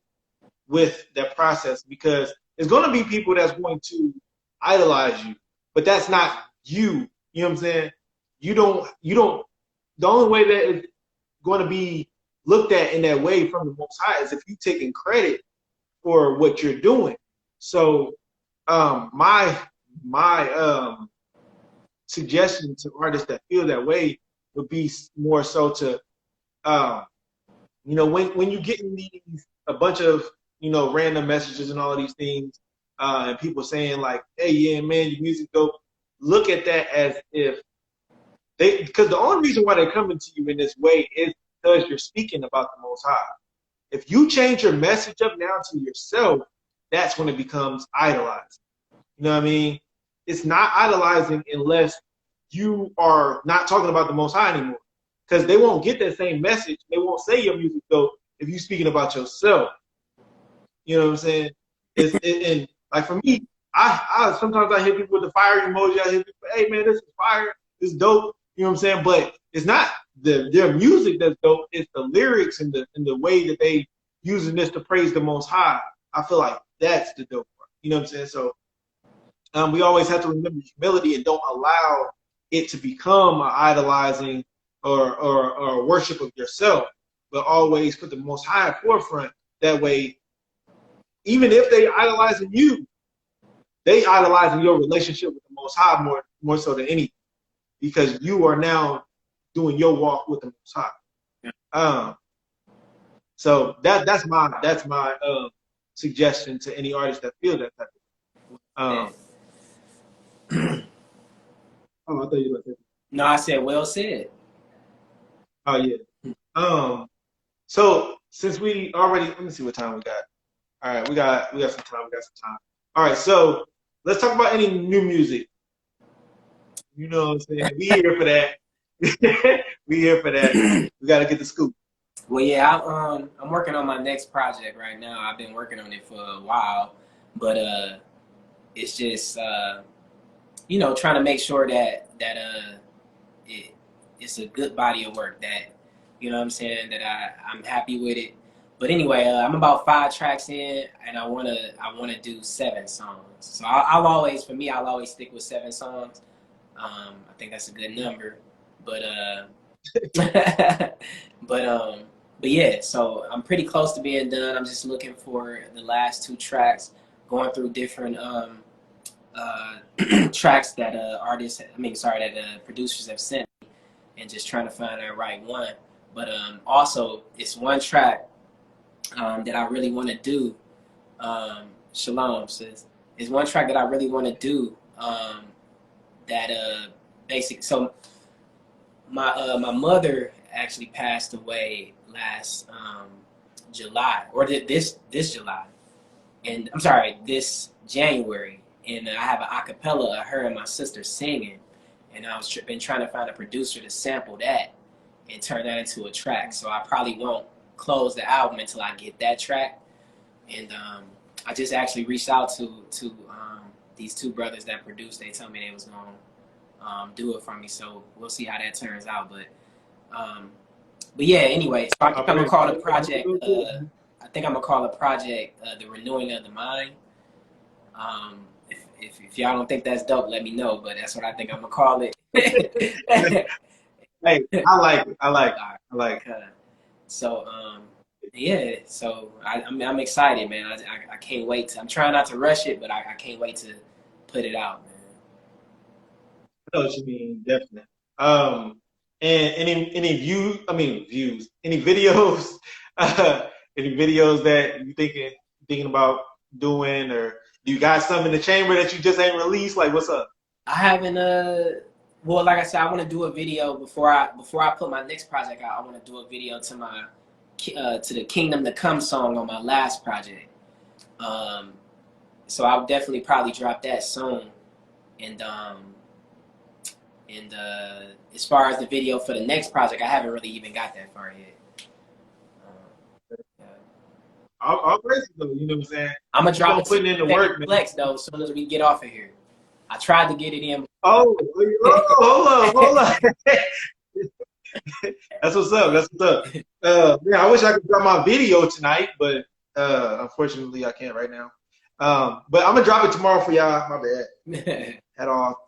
with that process because there's going to be people that's going to idolize you, but that's not you. You know what I'm saying? You don't, the only way that it's going to be looked at in that way from the Most High is if you taking credit for what you're doing. So, my suggestion to artists that feel that way would be more so to, when you getting a bunch of, random messages and all of these things, and people saying like, hey, yeah, man, your music dope, look at that as if because the only reason why they're coming to you in this way is because you're speaking about the Most High. If you change your message up now to yourself, that's when it becomes idolizing. You know what I mean? It's not idolizing unless you are not talking about the Most High anymore. Because they won't get that same message. They won't say your music dope if you're speaking about yourself. You know what I'm saying? And like for me, I sometimes I hit people with the fire emoji. I hit people, hey man, this is fire. This is dope. You know what I'm saying? But it's not their music that's dope. It's the lyrics and the way that they using this to praise the Most High. I feel like that's the dope part. You know what I'm saying? So we always have to remember humility and don't allow it to become an idolizing or worship of yourself, but always put the Most High forefront. That way, even if they idolizing you, they idolizing your relationship with the Most High more so than anything, because you are now doing your walk with the Most High. So that's my suggestion to any artist that feel that type of. Oh, I thought you were saying. No, I said well said. Oh yeah. So since we already, let me see what time we got. All right, we got some time. We got some time. All right, so let's talk about any new music. You know what I'm saying? We here for that. We here for that. We got to get the scoop. Well, yeah, I'm working on my next project right now. I've been working on it for a while, but it's just trying to make sure that it's a good body of work that you know what I'm saying that I'm happy with it. But anyway, I'm about 5 tracks in, and I wanna do 7 songs. So I'll always stick with 7 songs. I think that's a good number, but but yeah. So I'm pretty close to being done. I'm just looking for the last 2 tracks, going through different tracks that producers have sent me, and just trying to find that right one. But also, it's one track that I really want to do. Shalom says, is one track that I really want to do. So my mother actually passed away last July, or this July, and I'm sorry, this January, and I have an acapella of her and my sister singing, and I was been trying to find a producer to sample that and turn that into a track. So I probably won't close the album until I get that track. And I just actually reached out to these 2 brothers that produced. They told me they was gonna do it for me. So we'll see how that turns out. But yeah. Anyway, so I think I'm gonna call the project. I think I'm gonna call the project "The Renewing of the Mind." If y'all don't think that's dope, let me know. But that's what I think I'm gonna call it. Hey, I like it. So yeah, so I'm excited, man. I can't wait to. I'm trying not to rush it, but I can't wait to put it out, man. I know what you mean, definitely. And any views, any videos, any videos that you thinking about doing, or do you got something in the chamber that you just ain't released? Like, what's up? I haven't. Well, like I said, I want to do a video before I put my next project out. I want to do a video to my to the Kingdom to Come song on my last project. So I'll definitely probably drop that soon. And as far as the video for the next project, I haven't really even got that far yet. Yeah. I'll praise it though. You know what I'm saying? I'm gonna drop it putting in the work, man. Flex though. As soon as we get off of here, I tried to get it in. Oh, hold up. That's what's up. That's what's up. Yeah, I wish I could drop my video tonight, but unfortunately I can't right now. But I'm gonna drop it tomorrow for y'all. My bad. At all.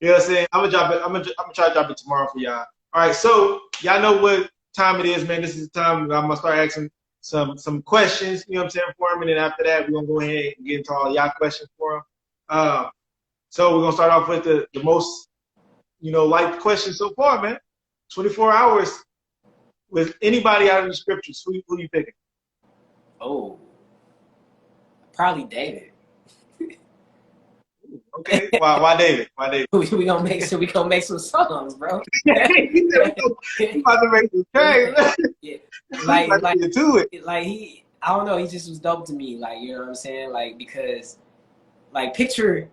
You know what I'm saying? I'm gonna drop it. I'm gonna try to drop it tomorrow for y'all. All right. So y'all know what time it is, man. This is the time I'm gonna start asking some questions. You know what I'm saying, for him, and then after that we're gonna go ahead and get into all y'all questions for him. So we're gonna start off with the most, liked question so far, man. 24 hours with anybody out of the scriptures. Who you picking? Oh, probably David. Okay. Why David? Why David? we gonna make some songs, bro. You about to make some trade, man. Yeah. Like to it. Like I don't know, he just was dope to me. Like, you know what I'm saying? Like, because like picture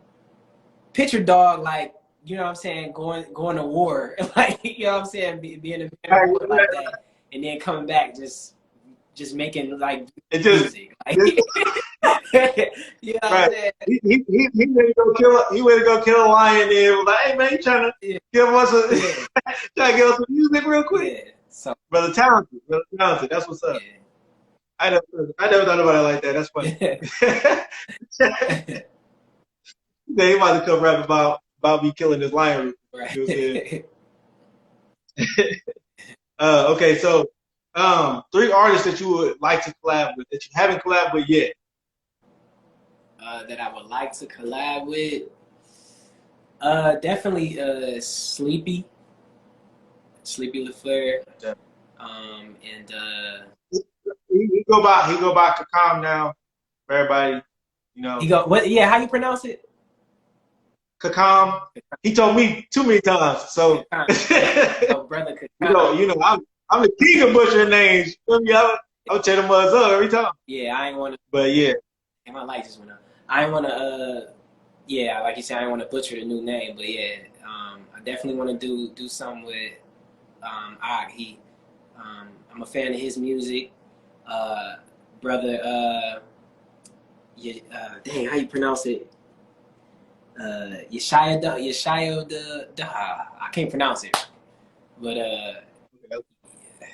dog, like, you know what I'm saying, going to war, like, you know what I'm saying, being a man like that, and then coming back just making like music. Like, you know what I'm saying? He ready to go kill a lion there. Was like, hey man, you trying to give us trying to give us some music real quick? Yeah. So brother talented. That's what's up. Yeah. I never thought about it like that. That's funny. Yeah, he about to come rap about me killing this lion. Right. You know okay, so 3 artists that you would like to collab with that you haven't collabed with yet. That I would like to collab with. Definitely Sleepy LaFleur. Yeah. And he go by Cashapp now for everybody. You know. He go what? Yeah, how you pronounce it? Cashapp. He told me too many times. So, brother Cashapp. You know, I'm the king of butchering names. I'll tear them up every time. Yeah, I ain't want to. But yeah, my light just went up. I ain't want to. Yeah, like you said, I ain't want to butcher the new name, but yeah, I definitely want to do something with Og. I'm a fan of his music. Brother, dang, how you pronounce it? Yeshaya I can't pronounce it, but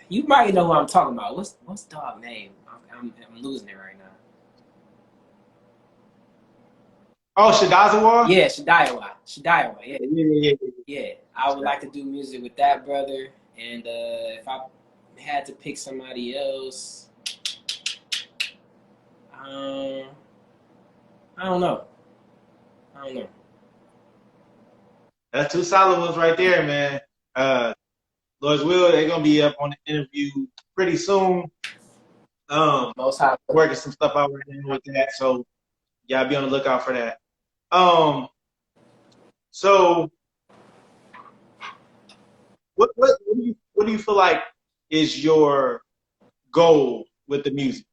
you might know who I'm talking about. What's the dog name? I'm losing it right now. Oh, Shadazawa? Yeah, Shadayawa. Yeah. I would like to do music with that brother, and if I had to pick somebody else, I don't know. That's 2 solid ones right there, man. Lord's will, they're gonna be up on the interview pretty soon. Working some stuff out right now with that, so y'all be on the lookout for that. So what do you feel like is your goal with the music?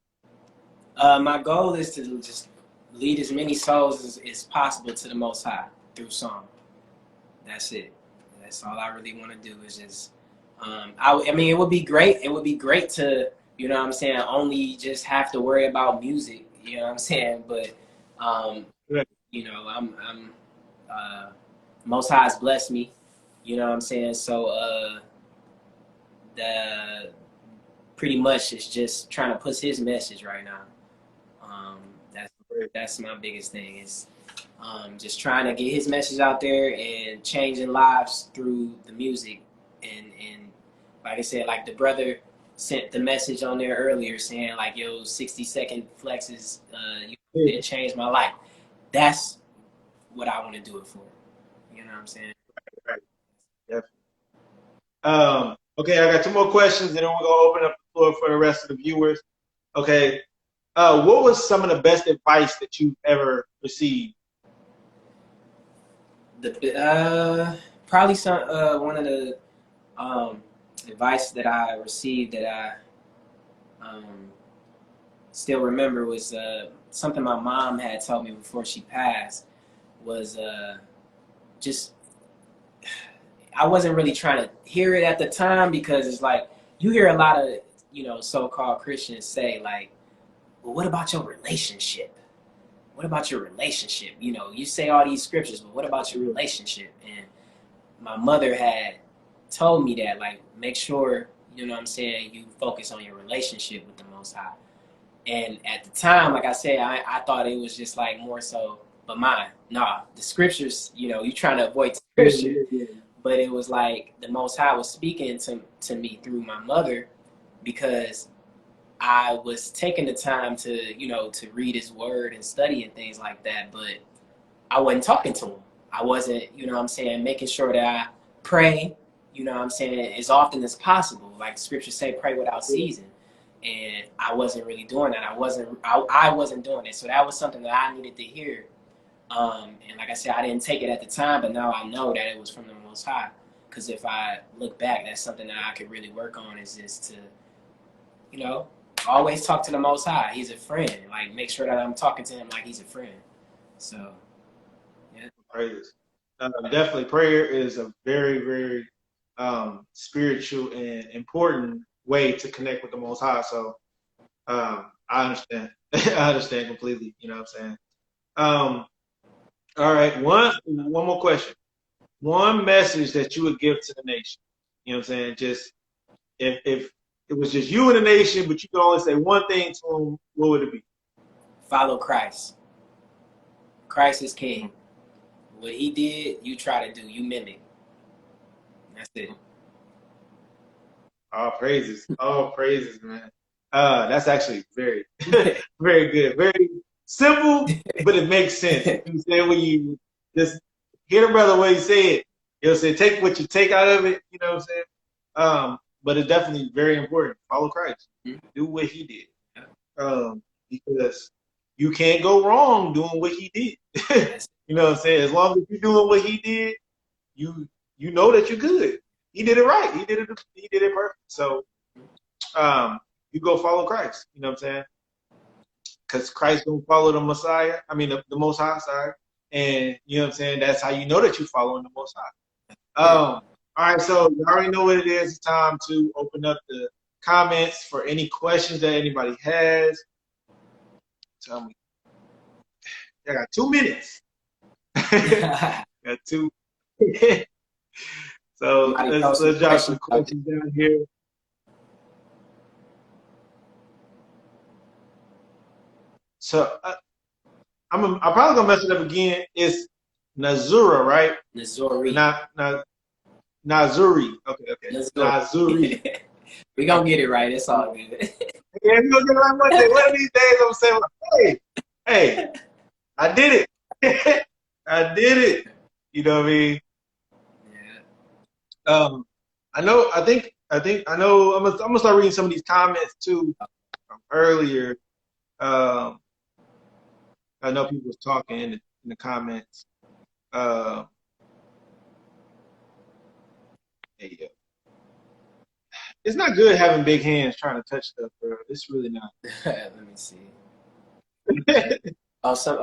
My goal is to just lead as many souls as possible to the Most High through song. That's it. That's all I really want to do is just. I mean, it would be great. It would be great to, you know what I'm saying, only just have to worry about music. You know what I'm saying, but you know, I'm Most High's blessed me. You know what I'm saying, so the pretty much is just trying to push his message right now. That's my biggest thing is just trying to get his message out there and changing lives through the music. And like I said, like the brother sent the message on there earlier saying like, yo, 60-second flexes, it changed my life. That's what I want to do it for. You know what I'm saying? Right. Definitely. Okay, I got 2 more questions, and then we're gonna open up the floor for the rest of the viewers. Okay. What was some of the best advice that you've ever received? Probably one of the advice that I received that still remember was something my mom had told me before she passed was just I wasn't really trying to hear it at the time because it's like you hear a lot of so-called Christians say like, well, what about your relationship? What about your relationship? You say all these scriptures, but what about your relationship? And my mother had told me that, like, make sure, you focus on your relationship with the Most High. And at the time, like I said, I thought it was just like more so, but the scriptures, you trying to avoid the scripture. But it was like the Most High was speaking to me through my mother because I was taking the time to, to read his word and study and things like that, but I wasn't talking to him. I wasn't, making sure that I pray, as often as possible. Like the scriptures say, pray without ceasing. And I wasn't really doing that. I wasn't doing it. So that was something that I needed to hear. And like I said, I didn't take it at the time, but now I know that it was from the Most High. Because if I look back, that's something that I could really work on, is just to, always talk to the Most High. He's a friend. Like, make sure that I'm talking to him like he's a friend. So, yeah. Praise. Definitely, prayer is a very, very spiritual and important way to connect with the Most High. So, I understand. I understand completely. You know what I'm saying? All right. One more question. One message that you would give to the nation. You know what I'm saying? Just if it was just you and the nation, but you could only say one thing to them, what would it be? Follow Christ. Christ is king. What he did, you try to do. You mimic. That's it. All praises. All praises, man. That's actually very, very good. Very simple, but it makes sense. You know what I'm saying? When you just hear the brother what he said, he'll say, take what you take out of it, you know what I'm saying? But it's definitely very important. Follow Christ. Do what he did. Because you can't go wrong doing what he did. You know what I'm saying? As long as you're doing what he did, you know that you're good. He did it right. He did it perfect. So you go follow Christ. You know what I'm saying? Because Christ don't follow the Messiah. I mean the Most High, sorry. And you know what I'm saying? That's how you know that you're following the Most High. All right, so you already know what it is. It's time to open up the comments for any questions that anybody has. Tell me. I got 2 minutes. Got 2. So let's drop some questions down here. So I'm probably gonna mess it up again. It's Nuhzuri, right? Nuhzuri. Nuhzuri. Okay. Nuhzuri. We gonna get it right. It's all good. Yeah, we gonna get it right one day. One of these days I'm saying, hey, I did it. I did it. You know what I mean? Yeah. I know. I'm gonna start reading some of these comments too from earlier. I know people was talking in the comments. There you go. It's not good having big hands trying to touch stuff, bro. It's really not. Let me see. So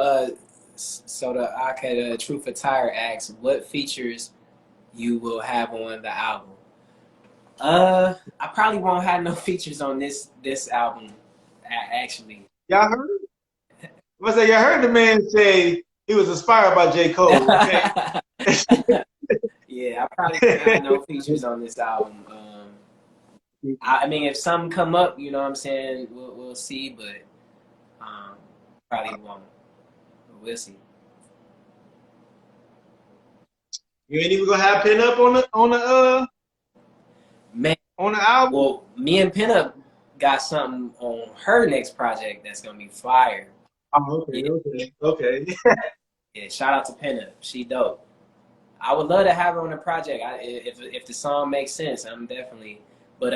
the RighteouZ Truth Attire asks, what features you will have on the album? I probably won't have no features on this album. Actually, y'all heard? Y'all heard the man say he was inspired by J. Cole. Okay? Yeah, I probably won't have no features on this album. I mean, if something come up, you know what I'm saying, we'll see, but probably won't. We'll see. You ain't even gonna have Pin Up on the album? Well, me and Pin Up got something on her next project that's gonna be fire. Oh, okay. Yeah, shout out to Pin Up. She dope. I would love to have her on the project. If the song makes sense, I'm definitely. But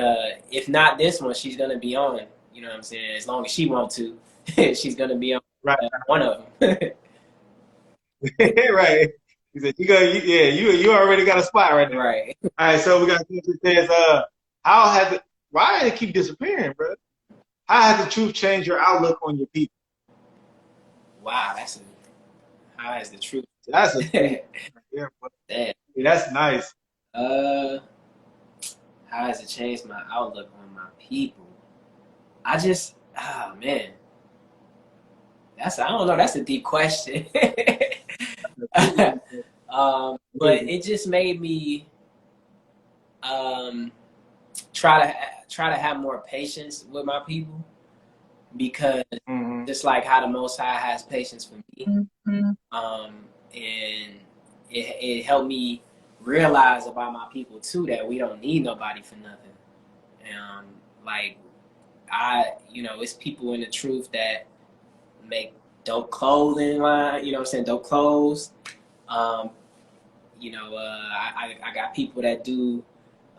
if not this one, she's gonna be on. You know what I'm saying? As long as she wants to, she's gonna be on one of them. Right. He said, you already got a spot right there. Right. All right, so we got a question that says, why did it keep disappearing, bro? how has the truth changed your outlook on your people? Wow, how has the truth? That's a deep one. Yeah, Damn. that's nice. Uh, how has it changed my outlook on my people? Oh man, I don't know. That's a deep question. But it just made me um, try to have more patience with my people, because Mm-hmm. just like how the Most High has patience for me, and it helped me realize about my people too that we don't need nobody for nothing. Um, like it's people in the truth that make dope clothing line, you know what I'm saying, dope clothes. Um, I got people that do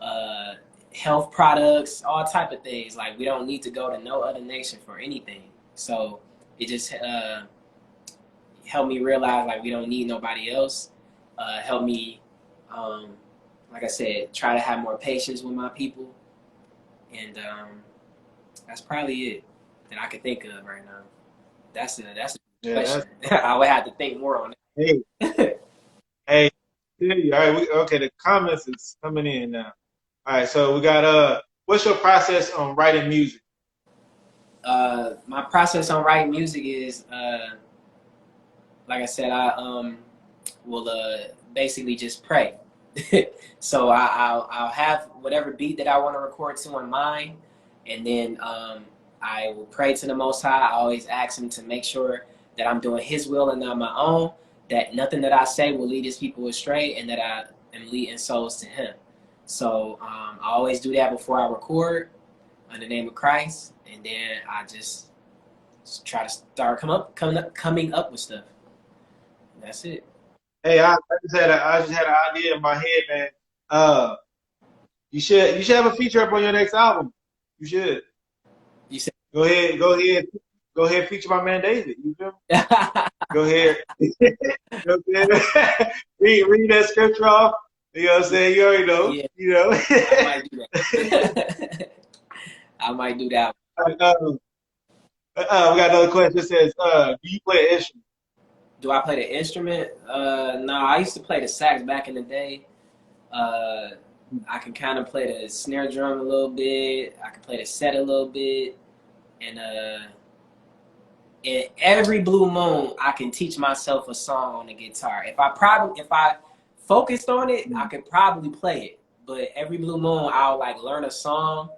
uh, health products, all type of things. Like, we don't need to go to no other nation for anything. So it just helped me realize, like, we don't need nobody else. Help me, um, like I said, try to have more patience with my people. And that's probably it that I can think of right now. That's a Yeah, question. I would have to think more on hey, it. hey. All right, okay, the comments is coming in now. All right, so we got what's your process on writing music? My process on writing music is like I said, I will basically just pray. So I'll have whatever beat that I want to record to in mind, and then I will pray to the Most High. I always ask Him to make sure that I'm doing His will and not my own, that nothing that I say will lead His people astray, and that I am leading souls to Him. So I always do that before I record in the name of Christ, and then I just try to start coming up with stuff. That's it. Hey, I just had an idea in my head, man. Uh, you should have a feature up on your next album. You should. You said Go ahead, feature my man David. You feel me? Go ahead. Go ahead. read that scripture off. You know what I'm saying? You already know. Yeah, You know. I might do that. I might do that. We got another question. It says, do you play an instrument? Do I play the instrument? No, I used to play the sax back in the day. I can kind of play the snare drum a little bit. I can play the set a little bit, and in every blue moon, I can teach myself a song on the guitar. If I focused on it, I could probably play it. But every blue moon, I'll like learn a song,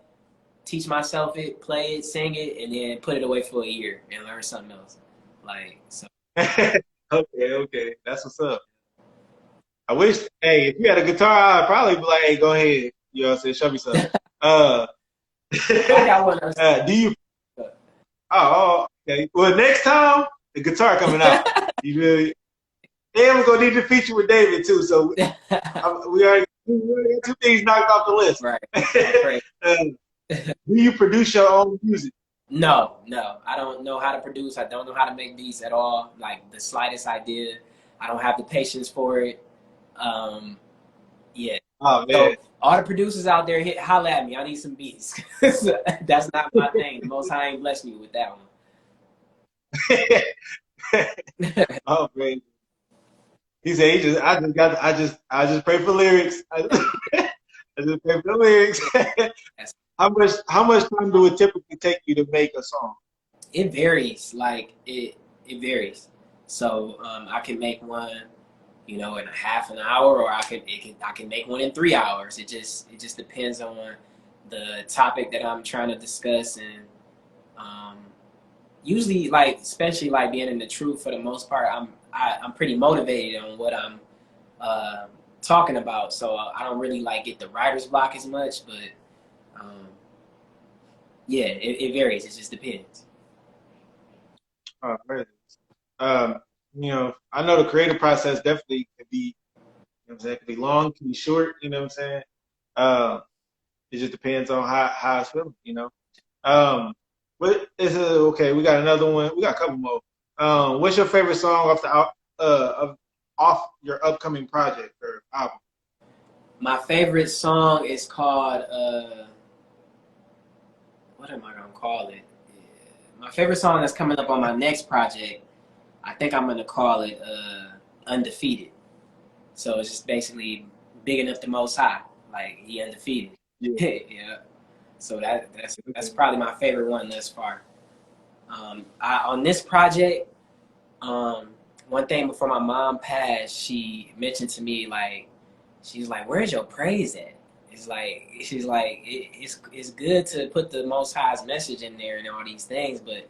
teach myself it, play it, sing it, and then put it away for a year and learn something else. Like, so. Okay. That's what's up. I wish, hey, if you had a guitar, I'd probably be like, hey, go ahead. You know what I'm saying? Show me something. I got one. Do you? Okay. Well, next time, the guitar coming out. You really? And we're going to need to feature with David, too. So we already got two things knocked off the list. Right. Do you produce your own music? No. I don't know how to produce. I don't know how to make beats at all. Like, the slightest idea. I don't have the patience for it. Yeah. Oh, man. So all the producers out there, holla at me. I need some beats. That's not my thing. The Most High ain't blessed me with that one. Oh, man. He said, I just pray for lyrics. I just pray for lyrics. How much time do it typically take you to make a song? It varies. Like, it varies. So I can make one, in a half an hour, or I can make one in 3 hours. It just depends on the topic that I'm trying to discuss, and usually, like, especially like being in the truth, for the most part, I'm pretty motivated on what I'm talking about, so I don't really like get the writer's block as much. But yeah, it varies. It just depends. Oh, man. I know the creative process definitely could be, it could be long, could be short. You know what I'm saying? It just depends on how it's feeling. But okay. We got another one. We got a couple more. What's your favorite song off your upcoming project or album? My favorite song is called what am I gonna call it? my favorite song that's coming up on my next project, I think I'm gonna call it Undefeated. So it's just basically big enough the Most High, like he undefeated. Yeah. Yeah. So that's probably my favorite one thus far. On this project, one thing before my mom passed, she mentioned to me like, she's like, "Where's your praise at?" She's like, it's good to put the Most High's message in there and all these things, but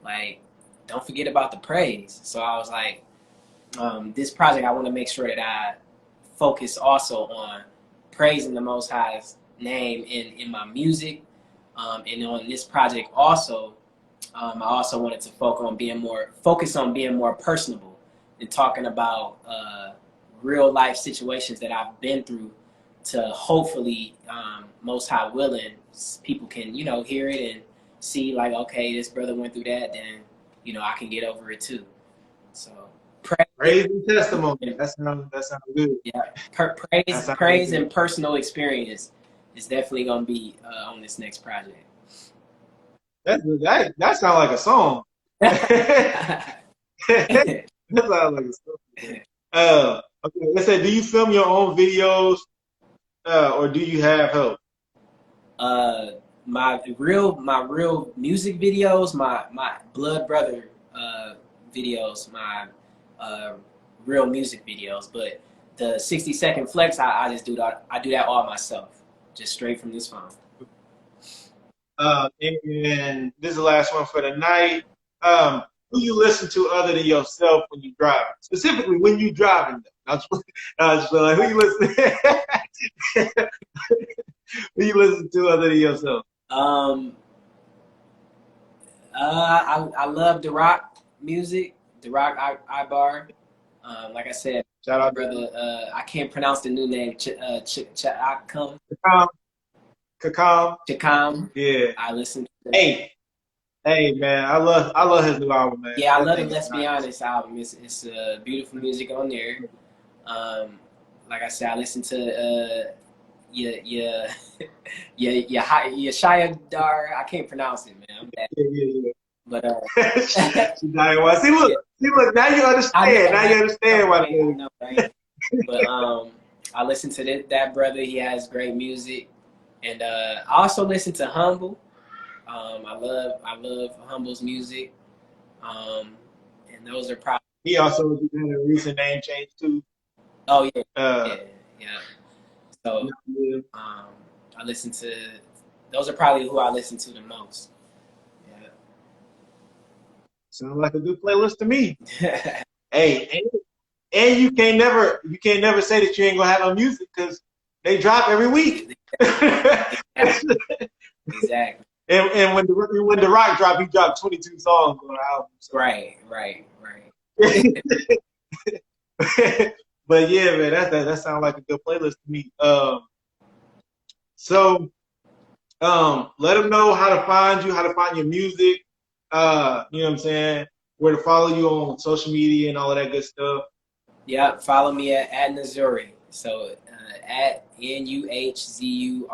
like, don't forget about the praise. So I was like, this project, I want to make sure that I focus also on praising the Most High's name in my music, and on this project also. I also wanted to focus on being more personable and talking about real life situations that I've been through to hopefully, Most High willing, people can, hear it and see like, okay, this brother went through that, then, I can get over it too. So Praise and testimony. That sounds good. Yeah, praise and personal experience is definitely gonna be on this next project. That sounds like a song. That sounds like a song. Okay, let's say, do you film your own videos, or do you have help? My real music videos, my blood brother videos, my real music videos, but the 60-second flex, I just do that. I do that all myself, just straight from this phone. And this is the last one for the night. Who you listen to other than yourself when you drive? Specifically, when you driving. Like, who you listen? Who you listen to other than yourself? I love the rock music, the rock Ibar. Like I said, Shout out, brother. I can't pronounce the new name. Chakam. Kakam. Yeah. I listen to that. Hey, man, I love his new album, man. Yeah, I love it. Let's Be Honest album. It's beautiful music on there. Like I said, I listen to your Shia Dar. I can't pronounce it, man. I'm bad. Yeah. But see, look. Now you understand. Now you understand why. I know, right? But I listen to that brother. He has great music, and I also listen to Humble. I love Humble's music, and those are probably. He also had a recent name change too. Oh yeah. So I listen to. Those are probably who I listen to the most. Yeah. Sounds like a good playlist to me. Hey, and you can't never say that you ain't gonna have no music because they drop every week. Exactly. And when the Rock dropped, he dropped 22 songs on the album. So. Right. But yeah, man, that sounds like a good playlist to me. So let them know how to find you, how to find your music. You know what I'm saying? Where to follow you on social media and all of that good stuff. Yeah, follow me at Nuhzuri. So at Nuhzuri.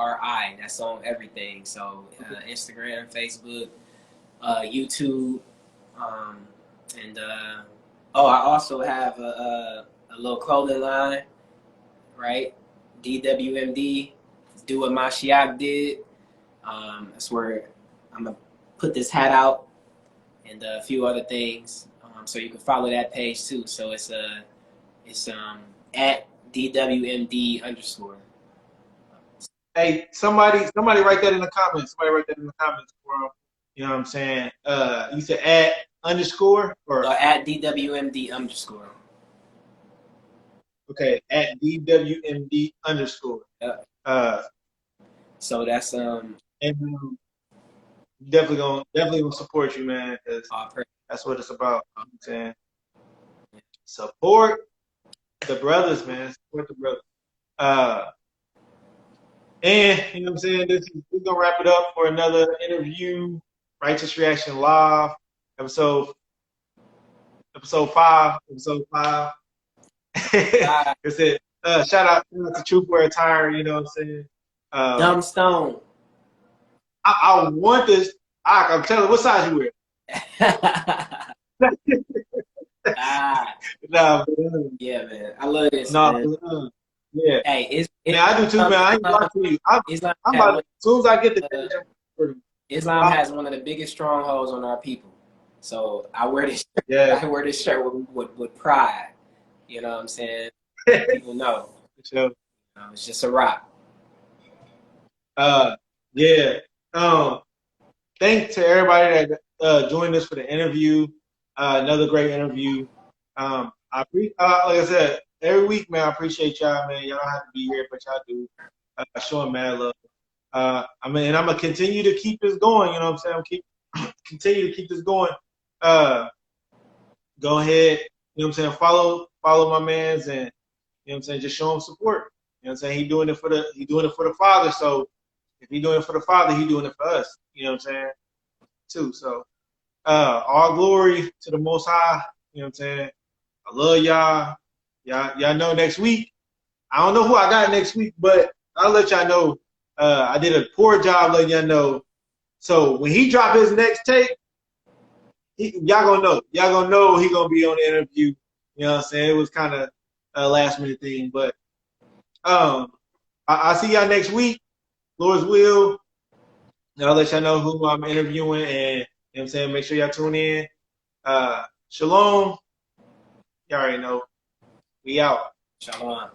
That's on everything. So Instagram, Facebook, YouTube, and I also have a little clothing line, right? DWMD, do what Mashiach did. That's where I'm gonna put this hat out and a few other things. So you can follow that page too. So it's at DWMD_. Hey, somebody write that in the comments. Somebody write that in the comments for them. You know what I'm saying? You said at underscore or at DWMD_. Okay, at DWMD_. Yeah. So that's and definitely gonna support you, man, because that's what it's about. You know what I'm saying? Support the brothers, man. Support the brothers. And you know what I'm saying? We're gonna wrap it up for another interview. Righteous Reaction Live, episode 5. It's it. Shout out to Truth Wear Attire. You know what I'm saying? Dumb Stone. I want this. I'm telling you, what size you wear? Ah, Nah, yeah, man. I love this, no, man. yeah. Hey, Man, I do too, man. I ain't lying to you. Islam I'm had about, one. as soon as I get the Uh, cash, I'm Islam huh? has one of the biggest strongholds on our people. So I wear this. Yeah. I wear this shirt with pride. You know what I'm saying? People know. So, It's just a rock. uh, yeah. Um, thanks to everybody that joined us for the interview. Another great interview. Like I said, every week, man, I appreciate y'all, man. Y'all don't have to be here, but y'all do. Showing mad love. I mean, and I'm gonna continue to keep this going. You know what I'm saying? Continue to keep this going. Uh, go ahead. You know what I'm saying? Follow my man's, and you know what I'm saying. Just show him support. You know what I'm saying? He doing it for the Father. So if he doing it for the Father, he doing it for us. You know what I'm saying? Too. So all glory to the Most High. You know what I'm saying? I love y'all. Y'all know next week. I don't know who I got next week, but I'll let y'all know. I did a poor job letting y'all know. So when he drop his next tape, y'all gonna know. Y'all gonna know he gonna be on the interview. You know what I'm saying? It was kind of a last minute thing, but I'll see y'all next week. Lord's will. And I'll let y'all know who I'm interviewing, and you know what I'm saying, make sure y'all tune in. Shalom. Y'all already know. We out. Shalom.